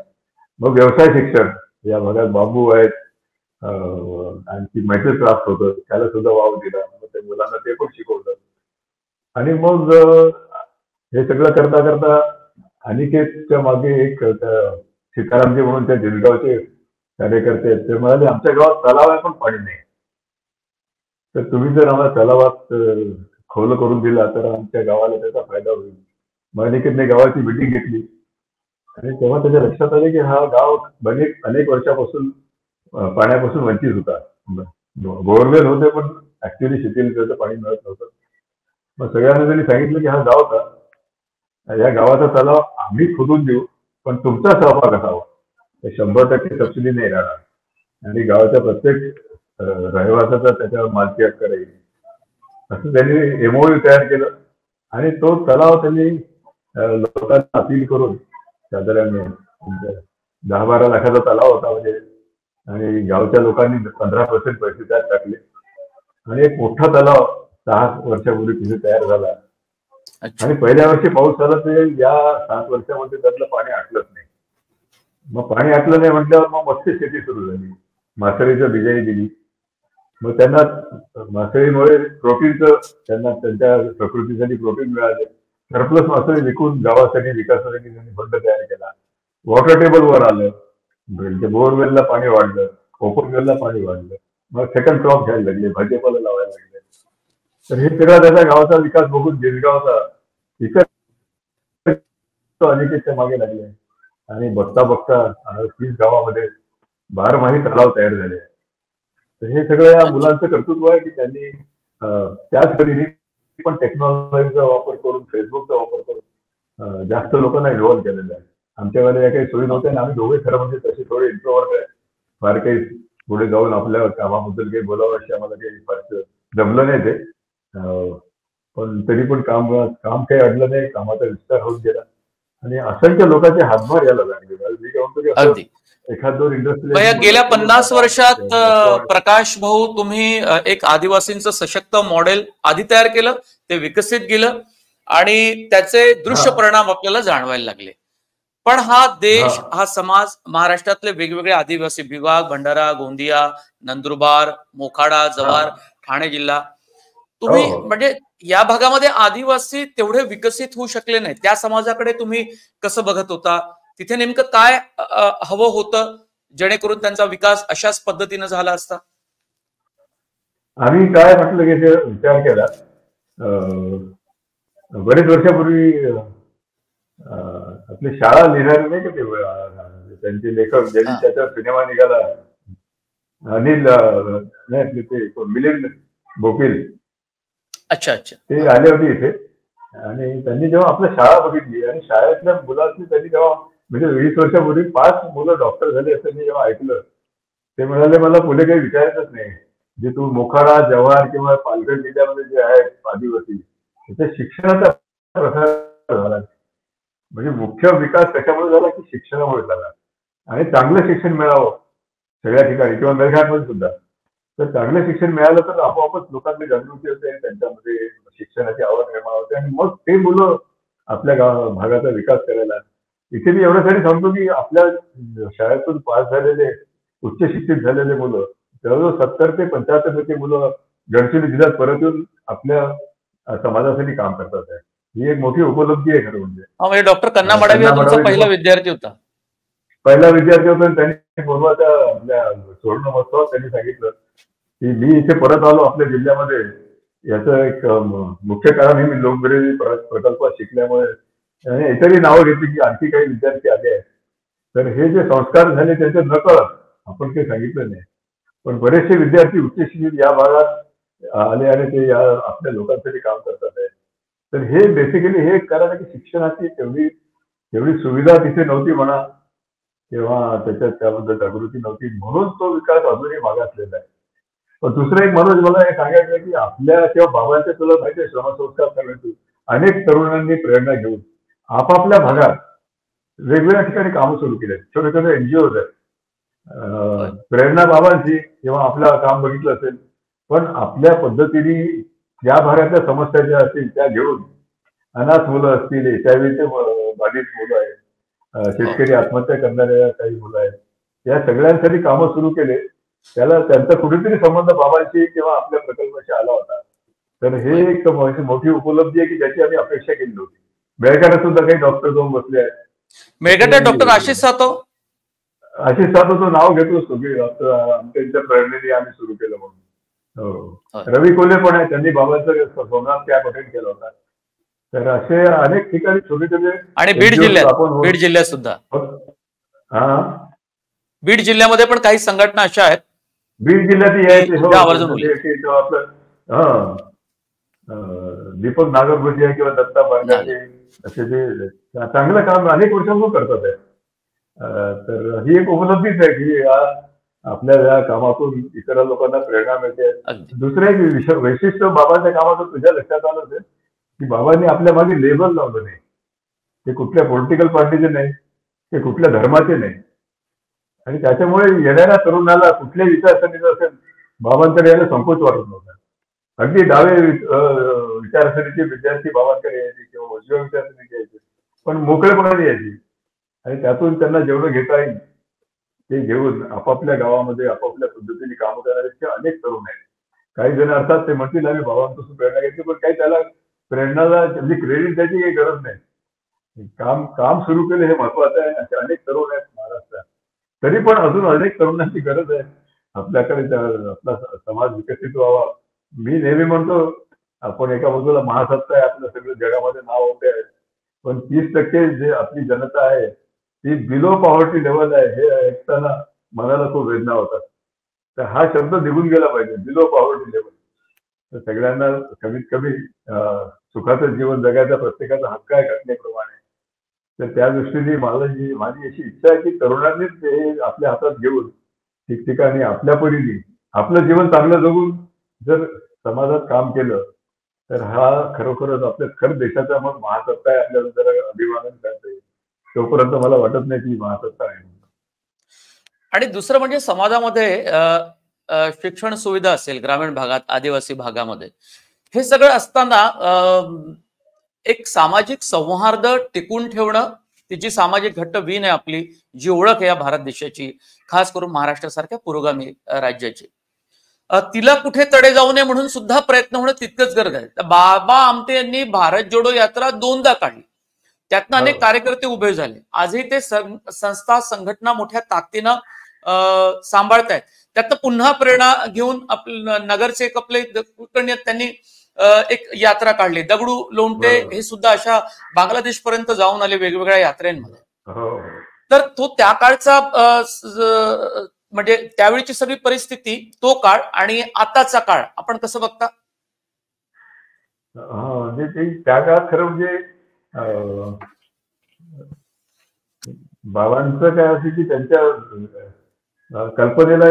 मग व्यवसाय शिक्षण. या भागात बांबू आहेत, आणखी मेटल क्राफ्ट होतं, त्याला सुद्धा वाव दिला. मग त्या मुलांना ते पण शिकवलं. आणि मग हे सगळं करता करता अनिकेतच्या मागे एक सीतारामजी म्हणून त्या जिलगावचे कार्यकर्ते आहेत, ते म्हणाले आमच्या गावात तलाव आहे पण पाणी नाही. तर तुम्ही जर आम्हाला तलावात खोल करून दिला तर आमच्या गावाला त्याचा फायदा होईल. मग अनिकेतने गावाची मिटिंग घेतली आणि तेव्हा त्याच्या लक्षात आले की हा गाव अनेक वर्षापासून पाण्यापासून वंचित होता. बोरवेल होते पण ऍक्च्युअली शेतीला त्याचं पाणी मिळत नव्हतं. मग सगळ्यांना त्यांनी सांगितलं की हा गाव का, या गावाचा तलाव आम्ही खोदून देऊ पण तुमचा सहभाग असावा. 100% सबसिडी नाही राहणार आणि गावाच्या प्रत्येक रहिवासाचा त्याच्यावर मालकी हक्क राहील, असं त्यांनी एमओयू तयार केलं. आणि तो तलाव त्यांनी लोकांना अपील करून साधारण 10-12 लाखाचा तलाव होता म्हणजे, आणि गावच्या लोकांनी 15% पैसे त्यात टाकले आणि एक मोठा तलाव 6 वर्षापूर्वी तिथे तयार झाला. आणि पहिल्या वर्षी पाऊस झाला ते या 7 वर्षामध्ये त्यातलं पाणी आटलंच नाही. मग पाणी आटलं नाही म्हटल्यावर मग मत्स्य शेती सुरू झाली, मासळीचं बिजाई दिली. मग त्यांना मासळीमुळे प्रोटीनचं त्यांना त्यांच्या प्रकृतीसाठी प्रोटीन मिळाले. सरप्लस मासळी विकून गावासाठी विकासासाठी त्यांनी फंड तयार केला. वॉटर टेबल वर आलं, बोरवेलला पाणी वाढलं, ओपन वेलला पाणी वाढलं. मग सेकंड क्रॉप घ्यायला लागले, भाजीपाला लावायला लागले. तर हे सगळा त्याचा गावाचा विकास बघून जिलगावचा इतर अनिकेतच्या मागे लागले. आणि बघता बघता 30 गावामध्ये 12माही तलाव तयार झाले. तर हे सगळं या मुलांचं कर्तृत्व आहे की त्यांनी त्याच परीने पण टेक्नॉलॉजीचा वापर करून, फेसबुकचा वापर करून जास्त लोकांना इन्व्हॉल्व्ह केलेला आहे. आमच्या वेळेला या काही सोयी नव्हत्या आणि आम्ही दोघे खरं म्हणजे तसे थोडे इंट्रोवर्ट आहे. फार काही पुढे जाऊन आपल्या कामाबद्दल काही बोलावं अशी आम्हाला काही फार जमलं नाही ते. पण तरी पण काम काही अडलं नाही, कामाचा विस्तार होत गेला आणि असंख्य लोकांचे हातभार यायला लागले. मी काय म्हणतो की असं एखाद दोन इंडस्ट्री गेल्या 50 वर्षात प्रकाश भाऊ तुम्ही एक आदिवासींचं सशक्त मॉडेल आधी तयार केलं, ते विकसित गेलं आणि त्याचे दृश्य परिणाम आपल्याला जाणवायला लागले. पण हा देश, हा समाज, महाराष्ट्रातले वेगवेगळे आदिवासी विभाग, भंडारा, गोंदिया, नंदुरबार, मोखाडा, जव्हार, ठाणे जिल्हा, तुम्ही म्हणजे या भागामध्ये आदिवासी तेवढे विकसित होऊ शकले नाही. त्या समाजाकडे तुम्ही कसं बघत होता? तिथे नेमकं काय हवं होतं जेणेकरून त्यांचा विकास अशाच पद्धतीने झाला असता? आम्ही काय म्हटलं की विचार केला बरेच वर्षापूर्वी आपली शाळा लिहिणारी नाही का ते, त्यांचे लेखक ज्यांनी त्याचा सिनेमा निघाला, अनिल नाही ते मिलिंद बोकील, अच्छा अच्छा, ते आले होते इथे. आणि त्यांनी जेव्हा आपल्या शाळा बघितली आणि शाळेतल्या मुलांनी त्यांनी जेव्हा म्हणजे 20 वर्षापूर्वी 5 मुलं डॉक्टर झाले असं मी जेव्हा ऐकलं, ते म्हणाले मला पुढे काही विचारायचंच नाही, जे तू मोखाडा, जव्हार किंवा पालघर जिल्ह्यामध्ये जे आहेत आदिवासी, तिथे शिक्षणाचा प्रसार झाला. म्हणजे मुख्य विकास कशामुळे झाला की शिक्षणामुळे झाला. आणि चांगलं शिक्षण मिळावं सगळ्या ठिकाणी किंवा मेळघाटमध्ये सुद्धा. तर चांगलं शिक्षण मिळालं तर आपोआपच लोकांची जागृती होते, त्यांच्यामध्ये शिक्षणाची आवड निर्माण होते आणि मग ते मुलं आपल्या भागाचा विकास करायला. इथे मी एवढ्यासाठी सांगतो की आपल्या शाळेतून पास झालेले उच्च शिक्षित झालेले मुलं जवळजवळ 70 ते 75% मुलं गडचिरोली जिल्ह्यात परत येऊन आपल्या समाजासाठी काम करतात आहे. ही एक मोठी उपलब्धी आहे खरं म्हणजे. म्हणजे डॉक्टर कन्ना मडावी हा कन्ना तुमचा मडावी पहिला विद्यार्थी होता. पहिला विद्यार्थी होता आणि त्यांनी बोलवाच्या आपल्या सुवर्ण महोत्सवात त्यांनी सांगितलं की मी इथे परत आलो आपल्या जिल्ह्यामध्ये. याचं एक मुख्य कारण हे मी लोकबिरादरी प्रकल्पात शिकल्यामुळे आणि इतरही नावं घेतली की आणखी काही विद्यार्थी आले आहेत. तर हे जे संस्कार झाले त्याचे नकळत आपण काही सांगितलं नाही, पण बरेचसे विद्यार्थी उच्च शिक्षित या भागात आले आणि ते या आपल्या लोकांसाठी काम करतात आहे. तर हे बेसिकली हे कारण आहे की शिक्षणाची तेवढी सुविधा तिथे नव्हती म्हणा किंवा त्याच्यात त्याबद्दल जागृती नव्हती, म्हणून तो विकास अजूनही मागासलेला आहे. पण दुसरं एक मनोज मला हे सांगायचं आहे की आपल्या किंवा बाबांच्या तुला माहिती आहे श्रमसंस्कार करण्याची अनेक तरुणांनी प्रेरणा घेऊन आपापल्या भागात वेगवेगळ्या ठिकाणी कामं सुरू केली आहेत. छोटे छोटे एनजीओज आहेत. प्रेरणा बाबांची किंवा आपलं काम बघितलं असेल, पण आपल्या पद्धतीने या भागातल्या समस्या ज्या असतील त्या घेऊन अनाथ मुलं असतील, एचआयव्हीचे बाधित मुलं आहेत, शेतकरी आत्महत्या करणाऱ्या काही मुलं आहेत, या सगळ्यांसाठी कामं सुरू केले. त्याला त्यांचा कुठेतरी संबंध बाबांशी किंवा आपल्या प्रकल्पाशी आला होता. तर हे एक मोठी उपलब्धी आहे की ज्याची आम्ही अपेक्षा केली नव्हती. मेळघाटात सुद्धा काही डॉक्टर जाऊन बसले आहेत. मेळघाटात डॉक्टर आशिष सातव तो नाव घेतोच तो की त्यांच्या प्रेरणेने आम्ही सुरू केलं म्हणून. हो, रवी कोल्हे पण आहे, त्यांनी बाबांचा सोमनाथ कॅम्प अटेंड केला होता. तर असे अनेक ठिकाणी छोटे छोटे आणि बीड जिल्ह्यात सुद्धा बीड जिल्ह्यामध्ये पण काही संघटना अशा आहेत. बीड जिल्ह्यात आपलं दीपक नागरगोजे किंवा दत्ता बारकाचे असे जे चांगलं काम अनेक वर्षांपासून करतात आहे. तर ही एक उपलब्धीच आहे की आपल्या या कामातून इतर लोकांना प्रेरणा मिळते. दुसरं एक वैशिष्ट्य बाबांच्या कामातून तुझ्या लक्षात आलं असेल की बाबांनी आपल्या मागे लेबल लावलं नाही. ते कुठल्या पॉलिटिकल पार्टीचे नाही, ते कुठल्या धर्माचे नाही. आणि त्याच्यामुळे येणाऱ्या तरुणाला कुठल्याही विचारसरणीचा असेल बाबांकडे यायला संकोच वाटत नव्हता. अगदी डावे विचारसरणीचे विद्यार्थी बाबांकडे यायचे किंवा उजव्या विचारसरणीचे यायचे, पण मोकळेपणाने यायचे आणि त्यातून त्यांना जेवढं घेता येईल ते घेऊन आपापल्या गावामध्ये आपापल्या पद्धतीने काम करणारे अनेक तरुण आहेत. काही जण अर्थात ते म्हणतील आम्ही बाबांपासून प्रेरणा घेतली, पण काही त्याला प्रेरणाला म्हणजे क्रेडिट द्यायची काही गरज नाही. काम सुरू केलं हे महत्वाचं आहे. असे अनेक तरुण आहेत महाराष्ट्रात. तरी पण अजून अनेक तरुणांची गरज आहे आपल्याकडे. आपला समाज विकसित व्हावा. मी नेहमी म्हणतो आपण एका बाजूला महासत्ता आहे, आपलं सगळं जगामध्ये नाव होते आहे, पण 30% जे आपली जनता आहे ती बिलो पॉवर्टी लेवल आहे. हे ऐकताना मनाला खूप वेदना होतात. तर हा शब्द निघून गेला पाहिजे, बिलो पॉवर्टी लेवल. तर सगळ्यांना कमीत कमी सुखाचं जीवन जगायचा प्रत्येकाचा हक्क आहे घटनेप्रमाणे. तर त्या दृष्टीने माझी अशी इच्छा आहे की तरुणांनीच हे आपल्या हातात घेऊन ठिकठिकाणी आपल्या परीने आपलं जीवन चांगलं जगून जर समाजात काम केलं तर हा खरोखरच आपल्या खरं देशाचा मग महासत्ता आहे, आपल्याला जरा अभिमानाने करता येईल. तोपर्यंत मला वाटत नाही की महासत्ता आहे. आणि दुसरं म्हणजे समाजामध्ये शिक्षण सुविधा असेल ग्रामीण भागात, आदिवासी भागामध्ये, हे सगळं असताना एक सामाजिक सौहार्द टिकून ठेवणं, तिची सामाजिक घट्ट वीण आहे आपली, जी ओळख आहे या भारत देशाची, खास करून महाराष्ट्रासारख्या पुरोगामी राज्याची, तिला कुठे तडे जाऊ नये म्हणून सुद्धा प्रयत्न होणं तितकंच गरज आहे. बाबा आमटे यांनी भारत जोडो यात्रा 2दा काढली, त्यातनं अनेक कार्यकर्ते उभे झाले. आजही ते संस्था संघटना मोठ्या ताकदीनं सांभाळतायत. त्यातनं पुन्हा प्रेरणा घेऊन नगरसेवक आपले कुलकर्णी त्यांनी एक यात्रा काढली. दगडू लोणटे हे सुद्धा अशा बांगलादेश पर्यंत जाऊन आले वेगवेगळ्या यात्रेमध्ये. तर तो त्या काळचा म्हणजे त्यावेळीची सगळी परिस्थिती, तो काळ आणि आताचा काळ आपण कसं बघता? म्हणजे त्या काळात खरं म्हणजे बाबांचं काय असेल की त्यांच्या कल्पनेला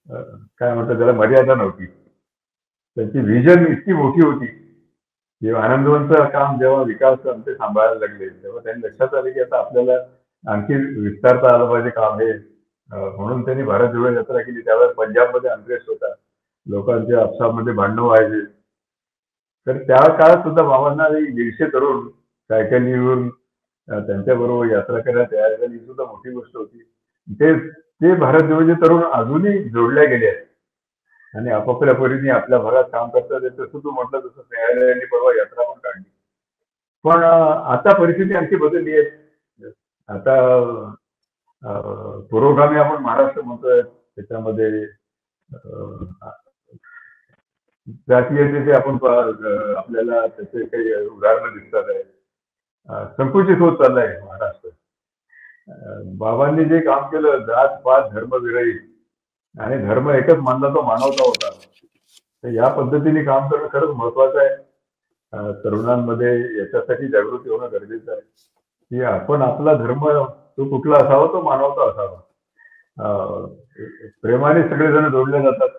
काय म्हणतात त्याला, मर्यादा नव्हती. त्यांची व्हिजन इतकी मोठी होती की आनंदवनचं काम जेव्हा विकास ते सांभाळायला लागले तेव्हा त्यांनी लक्षात आले की आता आपल्याला आणखी विस्तारता आलं पाहिजे काम हे. म्हणून त्यांनी भारत जोडो यात्रा केली. त्यावेळेस पंजाबमध्ये अनरेस्ट होता, लोकांच्या आपसामध्ये भांडणं व्हायचे. तर त्या काळात सुद्धा बाबांना 150 तरुण सायकलीवरून त्यांच्याबरोबर यात्रा करायला तयार झाली, ही सुद्धा मोठी गोष्ट होती. ते ते भारत जोडोचे तरुण अजूनही जोडल्या गेले आहेत आणि आपापल्या परीने आपल्या भागात काम करतात. तसं तू म्हटलं तसं न्यायालयाने परवा यात्रा पण काढली. पण आता परिस्थिती आणखी बदलली आहे. आता पुरोगामी आपण महाराष्ट्र म्हणतोय, त्याच्यामध्ये जातीयतेचे आपण आपल्याला त्याचे काही उदाहरणं दिसतात आहे. संकुचित होत चाललाय महाराष्ट्र. बाबांनी जे काम केलं, जात पात धर्मविरहित आणि धर्म एकच मानला तो मानवता होता. तर या पद्धतीने काम करणं खरंच महत्वाचं आहे. तरुणांमध्ये याच्यासाठी जागृती होणं गरजेचं आहे की आपण आपला धर्म तो कुठला असावा, तो मानवता असावा. प्रेमाने सगळेजण जोडले जातात,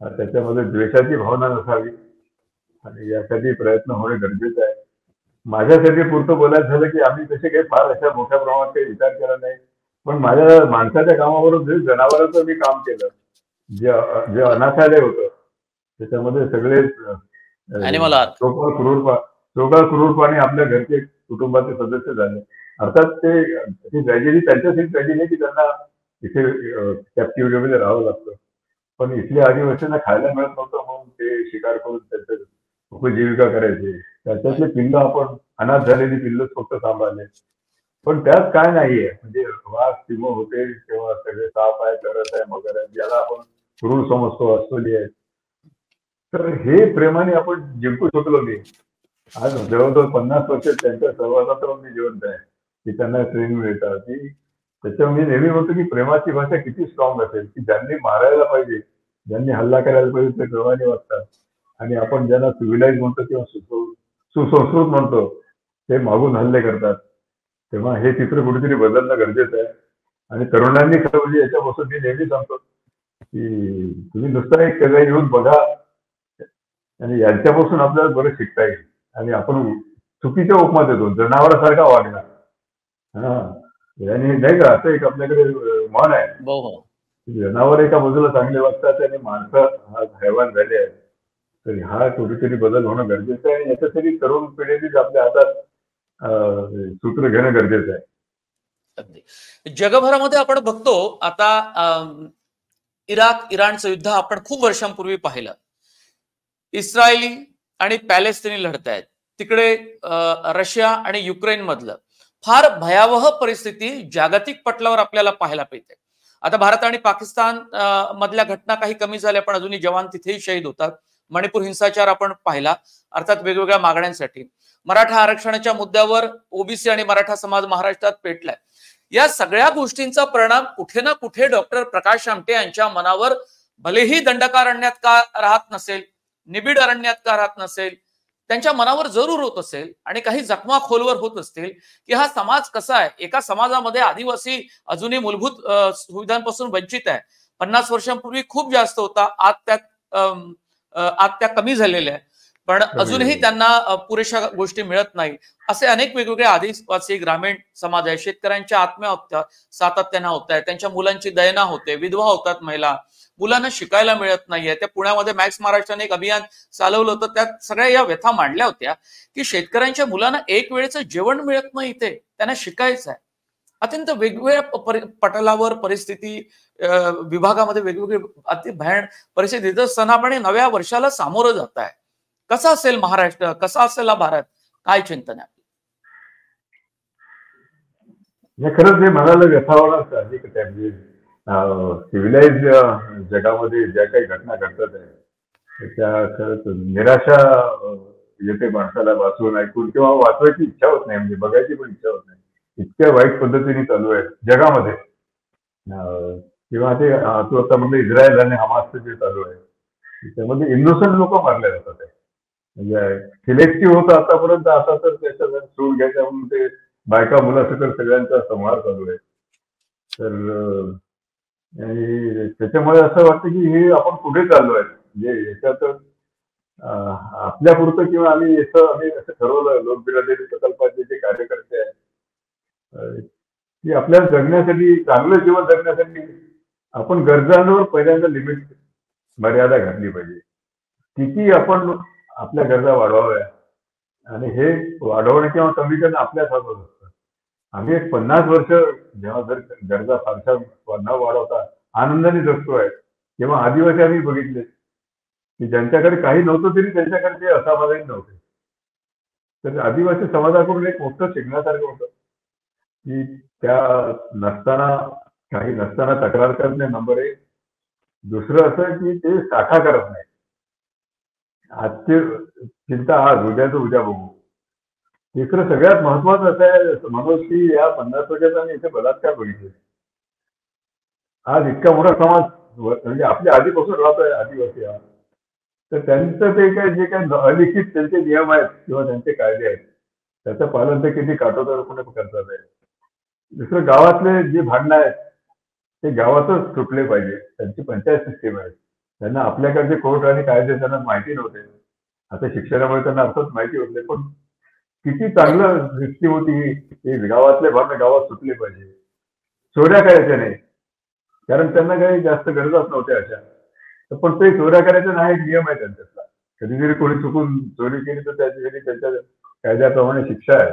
त्याच्यामध्ये द्वेषाची भावना नसावी आणि यासाठी प्रयत्न होणे गरजेचं आहे. माझ्यासाठी पुरतं बोलायचं झालं की आम्ही तसे काही फार अशा मोठ्या प्रमाणात काही विचार केला नाही, पण माझ्या माणसाच्या कामाबरोबर जे जनावरांचं मी काम केलं, जे जे अनाथालय होतं त्याच्यामध्ये सगळे ॲनिमल आर्ट चोखा क्रूरपणे आपल्या घरचे कुटुंबाचे सदस्य झाले. अर्थात ती ट्रॅजेडी त्यांच्यासाठी ट्रॅजेडी नाही की त्यांना इथे कॅप्टिव्हिटीमध्ये राहावं लागतं, पण इथल्या आदिवासींना खायला मिळत नव्हतं म्हणून ते शिकार करून त्यांचं उपजीविका करायचे. त्याच्यातले पिल्लं आपण अनाथ झालेली पिल्लंच फक्त सांभाळले. पण त्यात काय नाहीये, म्हणजे वाघ सिंह होते तेव्हा सगळे साप आहे, करत आहे, मगर आहे, ज्याला आपण क्रूर समजतो, अस्वली आहे. तर हे प्रेमाने आपण जिंकू शकलो नाही. आज जवळजवळ 50 वर्ष त्यांच्या सहवासात मी जिवंत आहे की त्यांना ट्रेनिंग मिळतात की त्याच्यामुळे नेहमी म्हणतो की प्रेमाची भाषा किती स्ट्रॉंग असेल की ज्यांनी मारायला पाहिजे, ज्यांनी हल्ला करायला पाहिजे ते प्रेमाने वागतात आणि आपण ज्यांना सिव्हिलाइज म्हणतो किंवा सुसंस्कृत म्हणतो ते मागून हल्ले करतात. तेव्हा हे चित्र कुठेतरी बदलणं गरजेचं आहे आणि तरुणांनी खरं म्हणजे याच्यापासून मी नेहमी सांगतो की तुम्ही नुसतं एक सगळं येऊन बघा आणि यांच्यापासून आपल्याला बरं शिकता येईल. आणि आपण चुकीच्या उपमा देतो, जनावरासारखा वागला. हा, आणि नाही का असं एक आपल्याकडे म्हण आहे, जनावर एका बाजूला चांगले वागतात आणि माणसं हा हैवान झाले आहे. तर हा कुठेतरी बदल होणं गरजेचं आहे आणि याच्यासाठी तरुण पिढीनेच आपल्या हातात सूत्र घेणं गरजेचं आहे. अगदी जगभरामध्ये आपण बघतो आता इराक इराणचं युद्ध आपण खूप वर्षांपूर्वी पाहिलं. इस्रायली आणि पॅलेस्टिनी लढत आहेत, तिकडे रशिया आणि युक्रेन मधलं फार भयावह परिस्थिती जागतिक पटलावर आपल्याला पाहायला मिळते. आता भारत आणि पाकिस्तान मधल्या घटना काही कमी झाल्या, पण अजूनही जवान तिथेही शहीद होतात. मणिपूर हिंसाचार आपण पाहिला, अर्थात वेगवेगळ्या मागण्यांसाठी. मराठा आरक्षणाच्या मुद्द्यावर ओबीसी आणि मराठा समाज महाराष्ट्रात पेटलाय. या सगळ्या गोष्टींचा परिणाम कुठे ना कुठे डॉक्टर प्रकाश आमटे यांच्या मनावर भलेही दंडकारण्यात का राहत नसेल, निबिड अरण्यात का राहत नसेल, त्यांच्या मनावर जरूर होत असेल आणि काही जखमा खोलवर होत असतील की हा समाज कसा आहे. एका समाजामध्ये आदिवासी अजूनही मूलभूत सुविधांपासून वंचित आहे. 50 वर्षांपूर्वी खूप जास्त होता, आज त्या कमी झालेल्या आहे, पण अजूनही त्यांना पुरेशा गोष्टी मिळत नाही. असे अनेक वेगवेगळे आदिवासी ग्रामीण समाज आहे. शेतकऱ्यांच्या आत्महत्या सातत्यानं होत आहे, त्यांच्या मुलांची दयना होते, विधवा होतात महिला, मुलांना शिकायला मिळत नाहीये. त्या पुण्यामध्ये मॅक्स महाराष्ट्राने एक अभियान चालवलं होतं, त्यात सगळ्या या व्यथा मांडल्या होत्या की शेतकऱ्यांच्या मुलांना एक वेळेचं जेवण मिळत नाही, इथे त्यांना शिकायचं आहे. अत्यंत वेगवेगळ्या पटलावर परिस्थिती विभागामध्ये वेगवेगळी अति भयान परिस्थिती असताना आपण नव्या वर्षाला सामोरं जात आहे. कसा असेल महाराष्ट्र, कसा असेल हा भारत, काय चिंतन आहे? खरंच हे मनाला व्यथा होणार साहजिकच आहे. म्हणजे सिव्हिलाइज जगामध्ये ज्या काही घटना घडतात आहे त्या खरंच निराशा येते माणसाला वाचून ऐकून, किंवा वाचवायची इच्छा होत नाही, म्हणजे बघायची पण इच्छा होत नाही. इतक्या वाईट पद्धतीने चालू आहे जगामध्ये. किंवा ते तू आता म्हणजे इस्रायल आणि हमासचं जे चालू आहे त्यामध्ये इनोसंट लोक मारले जातात आहे. म्हणजे सिलेक्टिव्ह होतं आतापर्यंत, आता तर त्याच्यात सूट घ्यायच्या म्हणून ते बायका मुलासकट सगळ्यांचा संहार चालू आहे. तर आणि त्याच्यामुळे असं वाटतं की हे आपण पुढे चाललो आहे. म्हणजे याच्यात आपल्या पुरतं किंवा आम्ही असं ठरवलं, लोकबिरादरी प्रकल्पाचे जे कार्यकर्ते आहेत की आपल्याला जगण्यासाठी, चांगलं जीवन जगण्यासाठी आपण गरजांवर पहिल्यांदा लिमिट, मर्यादा घातली पाहिजे. किती आपण आपल्या गरजा वाढवाव्या, आणि हे वाढवणं किंवा कमी करणं आपल्याच हातात असतं. आम्ही एक 50 वर्ष जेव्हा जर गरजा फारशा न वाढवता आनंदाने जगतोय, तेव्हा आदिवासी आम्ही बघितले की ज्यांच्याकडे काही नव्हतं तरी त्यांच्याकडे ते असामाधानी नव्हते. तर आदिवासी समाजाकडून एक मोठं शिकण्यासारखं होतं की त्या नसताना, काही नसताना तक्रार करणे नंबर एक. दुसरं असं की ते साठा करत नाही. आजची चिंता आज, उद्याचं उद्या बघू. तिसरं सगळ्यात महत्वाचं असं आहे मनोज की या 50 वर्षात आम्ही इथे बलात्कार बघितले. आज इतका मोठा समाज म्हणजे आपल्या आधीपासून राहतोय आदिवासी हा. तर त्यांचं ते काय, जे काय अलिखित त्यांचे नियम आहेत किंवा त्यांचे कायदे आहेत, त्याचं पालन ते किती काटेकोरपणे करतात आहे. दुसरं, गावातले जे भांडणं आहेत ते गावातच सुटले पाहिजे. त्यांची पंचायत सिस्टीम आहे. त्यांना आपल्याकडचे कोर्ट आणि कायदे त्यांना माहिती नव्हते. आता शिक्षणामुळे त्यांना अर्थात माहिती होते, पण किती चांगलं सिस्टीम होती की गावातले भांडणं गावात सुटले पाहिजे. चोऱ्या करायच्या नाही, कारण त्यांना काही जास्त गरजच नव्हत्या अशा. पण ते चोऱ्या करायचा नाही, एक नियम आहे त्यांच्यातला. कधी जरी कोणी चुकून चोरी केली तर त्याच्यासाठी त्यांच्या कायद्याप्रमाणे शिक्षा आहे.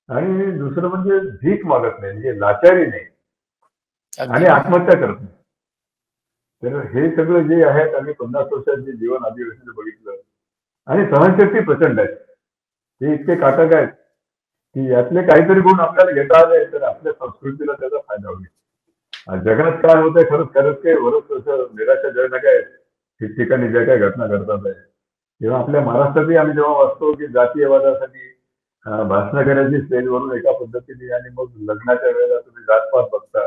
आणि दुसरं म्हणजे भीक मागत नाही, म्हणजे लाचारी नाही, अगदी आणि आत्महत्या करत नाही. तर हे सगळं जे आहेत, आम्ही 50 वर्षात जे जीवन आदिवासीचं बघितलं, आणि सहनशक्ती प्रचंड आहे. ते इतके काटक आहेत की यातले काहीतरी गुण आपल्याला घेता आले तर आपल्या संस्कृतीला त्याचा फायदा होईल. जगात काय होतंय, खरंच खरंच काही बरंच असं निराशाजनक आहे ठिकठिकाणी ज्या काही घटना घडतात आहे. तेव्हा आपल्या महाराष्ट्रातही आम्ही जेव्हा वाचतो की जातीयवादासाठी भाषणं करायची स्टेजवरून एका पद्धतीने, आणि मग लग्नाच्या वेळेला तुम्ही जातपात बघता,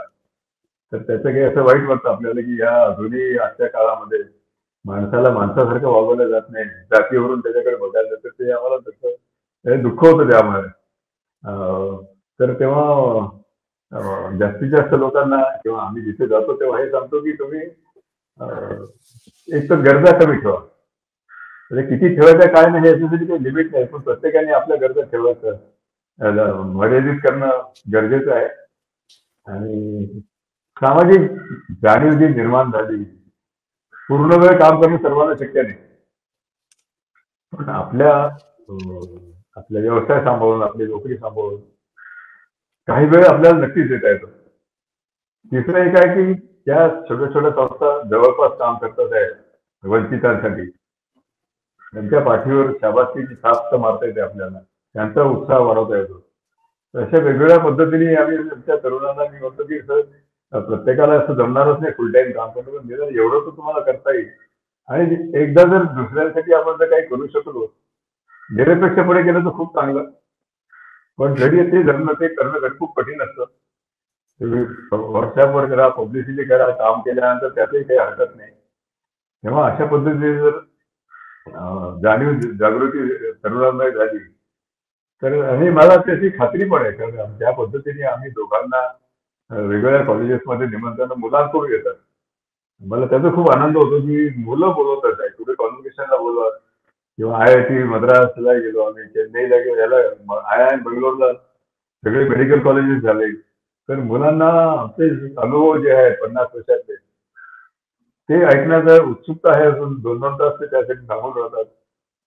तर त्याचं काही असं वाईट वाटतं आपल्याला की या आधुनिक आजच्या काळामध्ये माणसाला माणसासारखं वागवलं जात नाही, जातीवरून त्याच्याकडे बघायला जातं. ते आम्हाला तसं दुःख होतं त्यामुळे. तर तेव्हा जास्तीत जास्त लोकांना, किंवा आम्ही जिथे जातो तेव्हा हे सांगतो की तुम्ही एक तर गरजा कमी ठेवा. म्हणजे किती ठेवायचं काय नाही याच्यासाठी काही लिमिट नाही, पण प्रत्येकाने आपल्या गरजा ठेवायचं, मर्यादित करणं गरजेचं आहे. आणि सामाजिक जाणीव जी निर्माण झाली, पूर्ण वेळ काम करणं सर्वांना शक्य नाही, पण आपल्या व्यवसाय सांभाळून, आपली नोकरी सांभाळून काही वेळ आपल्याला नक्कीच देता येतो. तिसरं एक आहे की त्या छोट्या छोट्या संस्था जवळपास काम करतात आहे वंचितांसाठी, त्यांच्या पाठीवर शाबासकीची थाप तर मारता येते आपल्याला, त्यांचा उत्साह वाढवता येतो. तर अशा वेगवेगळ्या पद्धतीने आम्ही आमच्या तरुणांना, मी म्हणतो की प्रत्येकाला असं जमणारच नाही फुल टाइम काम करणं, पण निदान एवढं तर तुम्हाला करता येईल. आणि एकदा जर दुसऱ्यांसाठी आपण जर काही करू शकलो, निरपेक्ष पुढे गेलं तर खूप चांगलं. पण जरी ते जमलं, ते करणं खूप कठीण असतं. तुम्ही व्हॉट्सअपवर करा, पब्लिसिटी करा, काम केल्यानंतर त्यातही काही हरकत नाही. तेव्हा अशा पद्धतीने जर जाणीव जागृती तरुणांमध्ये झाली तर, आणि मला त्याची खात्री पण आहे, कारण ज्या पद्धतीने आम्ही दोघांना वेगवेगळ्या कॉलेजेसमध्ये निमंत्रण मुलांकडून येतात, मला त्याचा खूप आनंद होतो की मुलं बोलवतात आहे. कुठे कॉन्व्होकेशनला बोलवा, किंवा IIT मद्रासला गेलो आम्ही, चेन्नईला गेलो, याला IIM बेंगलोरला सगळे मेडिकल कॉलेजेस झाले. तर मुलांना आपले अनुभव जे आहेत 50 वर्षातले, ते ऐकण्याचा उत्सुकता आहे. अजून 2-2 तास ते त्यासाठी थांबून राहतात.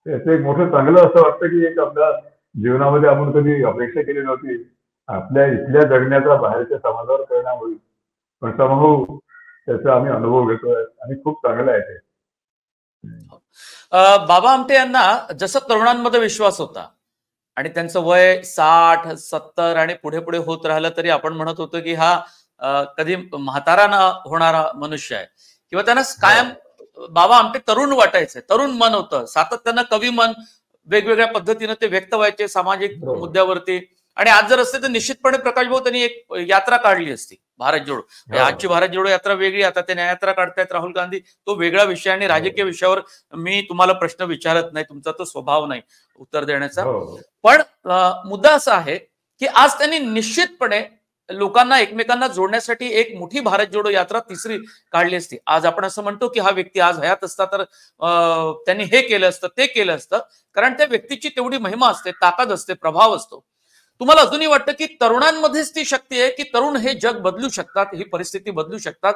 त्याचं एक मोठं चांगलं असं वाटतं की एक आपल्या जीवनामध्ये आपण कधी अपेक्षा केली नव्हती आपल्या इथल्या जगण्याचा बाहेरच्या समाजावर परिणाम होईल, पण समूह त्याचा आम्ही अनुभव घेतोय, आणि खूप चांगलं आहे ते. बाबा आमटे यांना जसं तरुणांमध्ये विश्वास होता, आणि त्यांचं वय 60-70 आणि पुढे पुढे होत राहिलं तरी आपण म्हणत होतो की हा कधी म्हातारा न होणारा मनुष्य आहे, किंवा त्यांना कायम बाबा आमटे तरुण वाटायचे, तरुण मन होतं, सातत्यानं कवी मन, वेगवेगळ्या पद्धतीने ते व्यक्त व्हायचे सामाजिक मुद्द्यावरती. आणि आज जर असते तर निश्चितपणे प्रकाश भाऊ त्यांनी एक यात्रा काढली असती, भारत जोडो. आजची भारत जोडो यात्रा वेगळी, आता ते न्यायात्रा काढतायत राहुल गांधी, तो वेगळा विषय. आणि राजकीय विषयावर मी तुम्हाला प्रश्न विचारत नाही, तुमचा तो स्वभाव नाही उत्तर देण्याचा. पण मुद्दा असा आहे की आज त्यांनी निश्चितपणे लोकांना एकमेकांना जोडण्यासाठी एक मोठी भारत जोडो यात्रा तिसरी काढली असती. आज आपण असं म्हणतो की हा व्यक्ती आज हयात असता तर त्यांनी हे केलं असतं, ते केलं असतं, कारण त्या व्यक्तीची तेवढी महिमा असते, ताकद असते, प्रभाव असतो. तुम्हाला अजूनही वाटतं की तरुणांमध्येच ती शक्ती आहे की तरुण हे जग बदलू शकतात, ही परिस्थिती बदलू शकतात?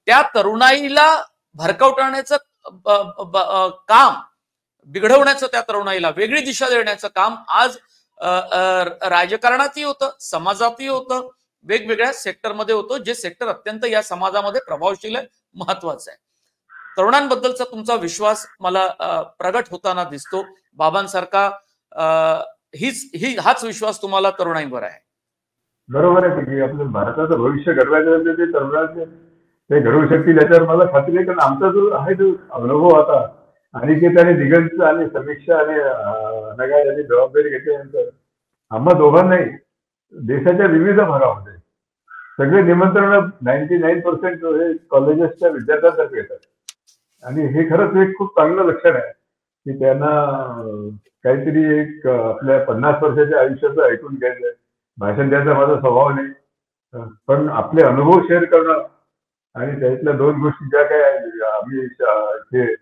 त्या तरुणाईला भरकवण्याचं काम, बिघडवण्याचं, त्या तरुणाईला वेगळी दिशा देण्याचं काम आज राजकारणातही होतं, समाजातही होतं, वेगवेगळ्या सेक्टरमध्ये होतं, जे सेक्टर अत्यंत या समाजामध्ये प्रभावशील आहे, महत्वाचं आहे. तरुणांबद्दलचा तुमचा विश्वास मला प्रगट होताना दिसतो. बाबांसारखा हाच विश्वास तुम्हाला तरुणाईवर आहे. बरोबर आहे की आपल्या भारताचं भविष्य घडवायचं ते तरुणांचे ते घडवू शकतील याच्यावर मला खात्री आहे. कारण आमचा जो आहे तो अनुभव आता अनिकेत आणि दिगंत आणि समीक्षा आणि नगा यांनी जबाबदारी घेतल्यानंतर आम्हा दोघांनाही देशाच्या विविध भागामध्ये सगळे निमंत्रण 99% हे कॉलेजेसच्या विद्यार्थ्यांतर्फे येतात आणि हे खरंच एक खूप चांगलं लक्षण आहे की त्यांना काहीतरी एक आपल्या 50 वर्षाच्या आयुष्याचं ऐकून घ्यायचंय. भाषण द्यायचा माझा स्वभाव नाही, पण आपले अनुभव शेअर करणं आणि त्यातल्या 2 गोष्टी ज्या काही आम्ही इथे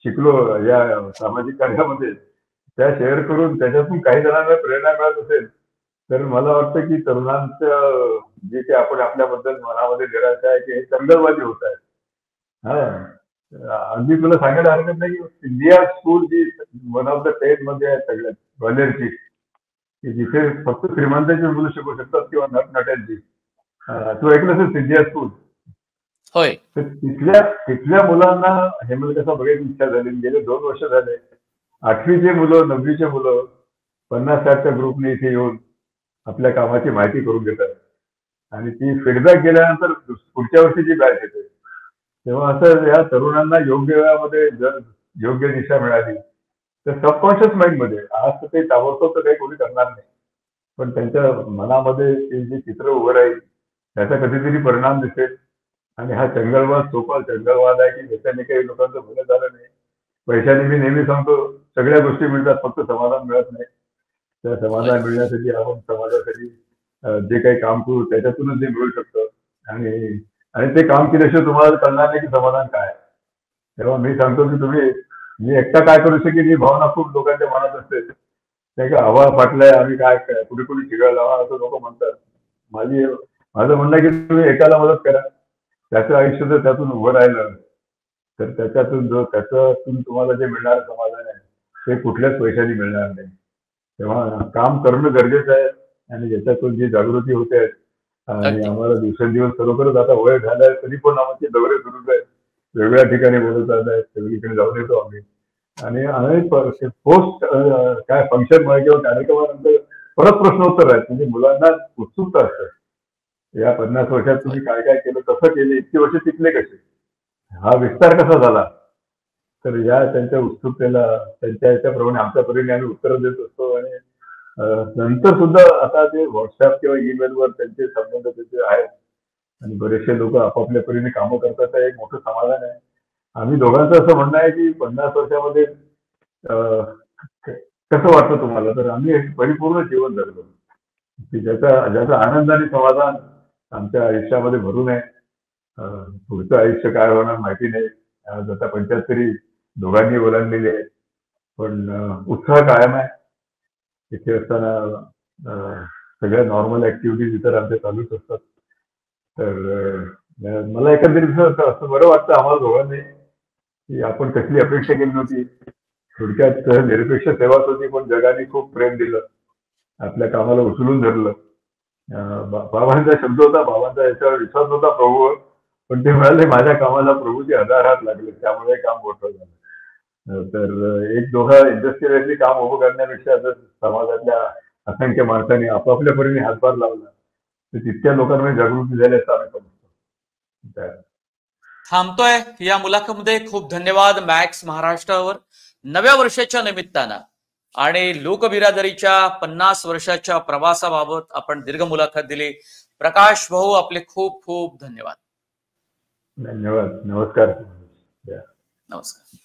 शिकलो या सामाजिक कार्यामध्ये त्या शेअर करून त्याच्यातून काही जणांना प्रेरणा मिळत असेल तर मला वाटतं की तरुणांचं जे काही आपण आपल्याबद्दल मनामध्ये निराशा आहे की हे चंगलबाजी होत आहे. हा अगदी तुला सांगायला हरकत नाही की इंडिया स्कूल जी वन ऑफ द 10 मध्ये आहे सगळ्यात ग्वाल्हेरची, की जिथे फक्त श्रीमंतांची मुलं शिकू शकतात किंवा नटनट्यांची. तू ऐकलं असेल सिंधिया स्कूल? होय. तर तिथल्या मुलांना हेमलकसा बघायची इच्छा झाली. गेले 2 वर्ष झाले 8वीचे मुलं 9वीचे मुलं 50-60च्या ग्रुपने इथे येऊन आपल्या कामाची माहिती करून घेतात आणि ती फीडबॅक गेल्यानंतर पुढच्या वर्षी जी बॅच येते तेव्हा असं या तरुणांना योग्य वेळामध्ये जर योग्य दिशा मिळाली तर सबकॉन्शियस माइंडमध्ये आज तर ते ताबडतोब तर काही कोणी करणार नाही, पण त्यांच्या मनामध्ये ते जे चित्र उभं राहील त्याचा कधीतरी परिणाम दिसेल. आणि हा चंगलवाद सोपा चंगलवाद आहे की ज्याच्याने काही लोकांचं भलं झालं नाही. पैशाने मी नेहमी सांगतो सगळ्या गोष्टी मिळतात, फक्त समाधान मिळत नाही. त्या समाधान मिळण्यासाठी आपण समाजासाठी जे काही काम करू त्याच्यातूनच ते मिळू शकतं आणि ते काम केल्याशिवाय तुम्हाला कळणार नाही की समाधान काय. तेव्हा मी सांगतो की मी एकटा काय करू शकेन ही भावना खूप लोकांच्या मनात असते. त्या का हवा फाटलाय आम्ही काय कुठे कुठे चिघळ लावा असं लोक म्हणतात. माझं म्हणणं आहे की तुम्ही एकाला मदत करा, त्याचं आयुष्य जर त्यातून उभं राहिलं तर त्याच्यातून तुम्हाला जे मिळणार समाधान आहे ते कुठल्याच पैशाने मिळणार नाही. तेव्हा काम करणं गरजेचं आहे आणि ज्याच्यातून जी जागृती होते आणि आम्हाला दिवसेंदिवस खरोखरच आता वय झालंय तरी पण आमचे दौरे सुरूच आहेत, वेगवेगळ्या ठिकाणी बोलत आहेत, सगळीकडे जाऊन येतो आम्ही आणि अनेक पोस्ट काय फंक्शन किंवा कार्यक्रमानंतर परत प्रश्नोत्तर आहेत. म्हणजे मुलांना उत्सुकता असते या 50 वर्षात तुम्ही काय काय केलं, कसं केलं, इतकी वर्ष टिकले कसे, हा विस्तार कसा झाला. तर या त्यांच्या उत्सुकतेला त्यांच्या याच्याप्रमाणे आमच्या परीने आम्ही उत्तर देत असतो आणि नंतर सुद्धा आता ते व्हॉट्सअप किंवा ईमेलवर त्यांचे संबंध त्याचे आहेत आणि बरेचसे लोक आपापल्या परीने कामं करतात. एक मोठं समाधान आहे. आम्ही दोघांचं असं म्हणणं आहे की 50 वर्षामध्ये कसं वाटतं तुम्हाला, तर आम्ही एक परिपूर्ण जीवन जगलो की ज्याचा आनंद आणि समाधान आमच्या आयुष्यामध्ये भरून आहे. पुढचं आयुष्य काय होणार माहिती नाही. आज आता 75 दोघांनी ओलांडलेली आहे, पण उत्साह कायम आहे. तिथे असताना सगळ्या नॉर्मल ऍक्टिव्हिटीज इतर आमच्या चालूच असतात. तर मला एकंदरीत असं बरं वाटतं आम्हाला दोघांनी की आपण कसली अपेक्षा केली नव्हती. थोडक्यात निरपेक्ष सेवाच होती, पण जगाने खूप प्रेम दिलं, आपल्या कामाला उचलून धरलं. बाबांचा शब्द होता, बाबांचा याच्यावर विश्वास होता प्रभूवर, पण ते म्हणाले माझ्या कामाला प्रभूचे 1000 हात लागले, त्यामुळे काम मोठं झालं. तर एक दोघं इंडस्ट्रियली काम उभं करण्यापेक्षा जर समाजातल्या असंख्य माणसांनी आपापल्या परीने हातभार लावला तर तितक्या लोकांमध्ये जागृती झाली असं आम्ही समजतो. थांबतोय या मुलाखतीमध्ये. खूप धन्यवाद मॅक्स महाराष्ट्रावर नव्या वर्षाच्या निमित्तानं आणि लोकबिरादरीच्या 50 वर्षाच्या प्रवासाबाबत आपण दीर्घ मुलाखत दिली. प्रकाश भाऊ आपले खूप खूप धन्यवाद. धन्यवाद. नमस्कार. नमस्कार.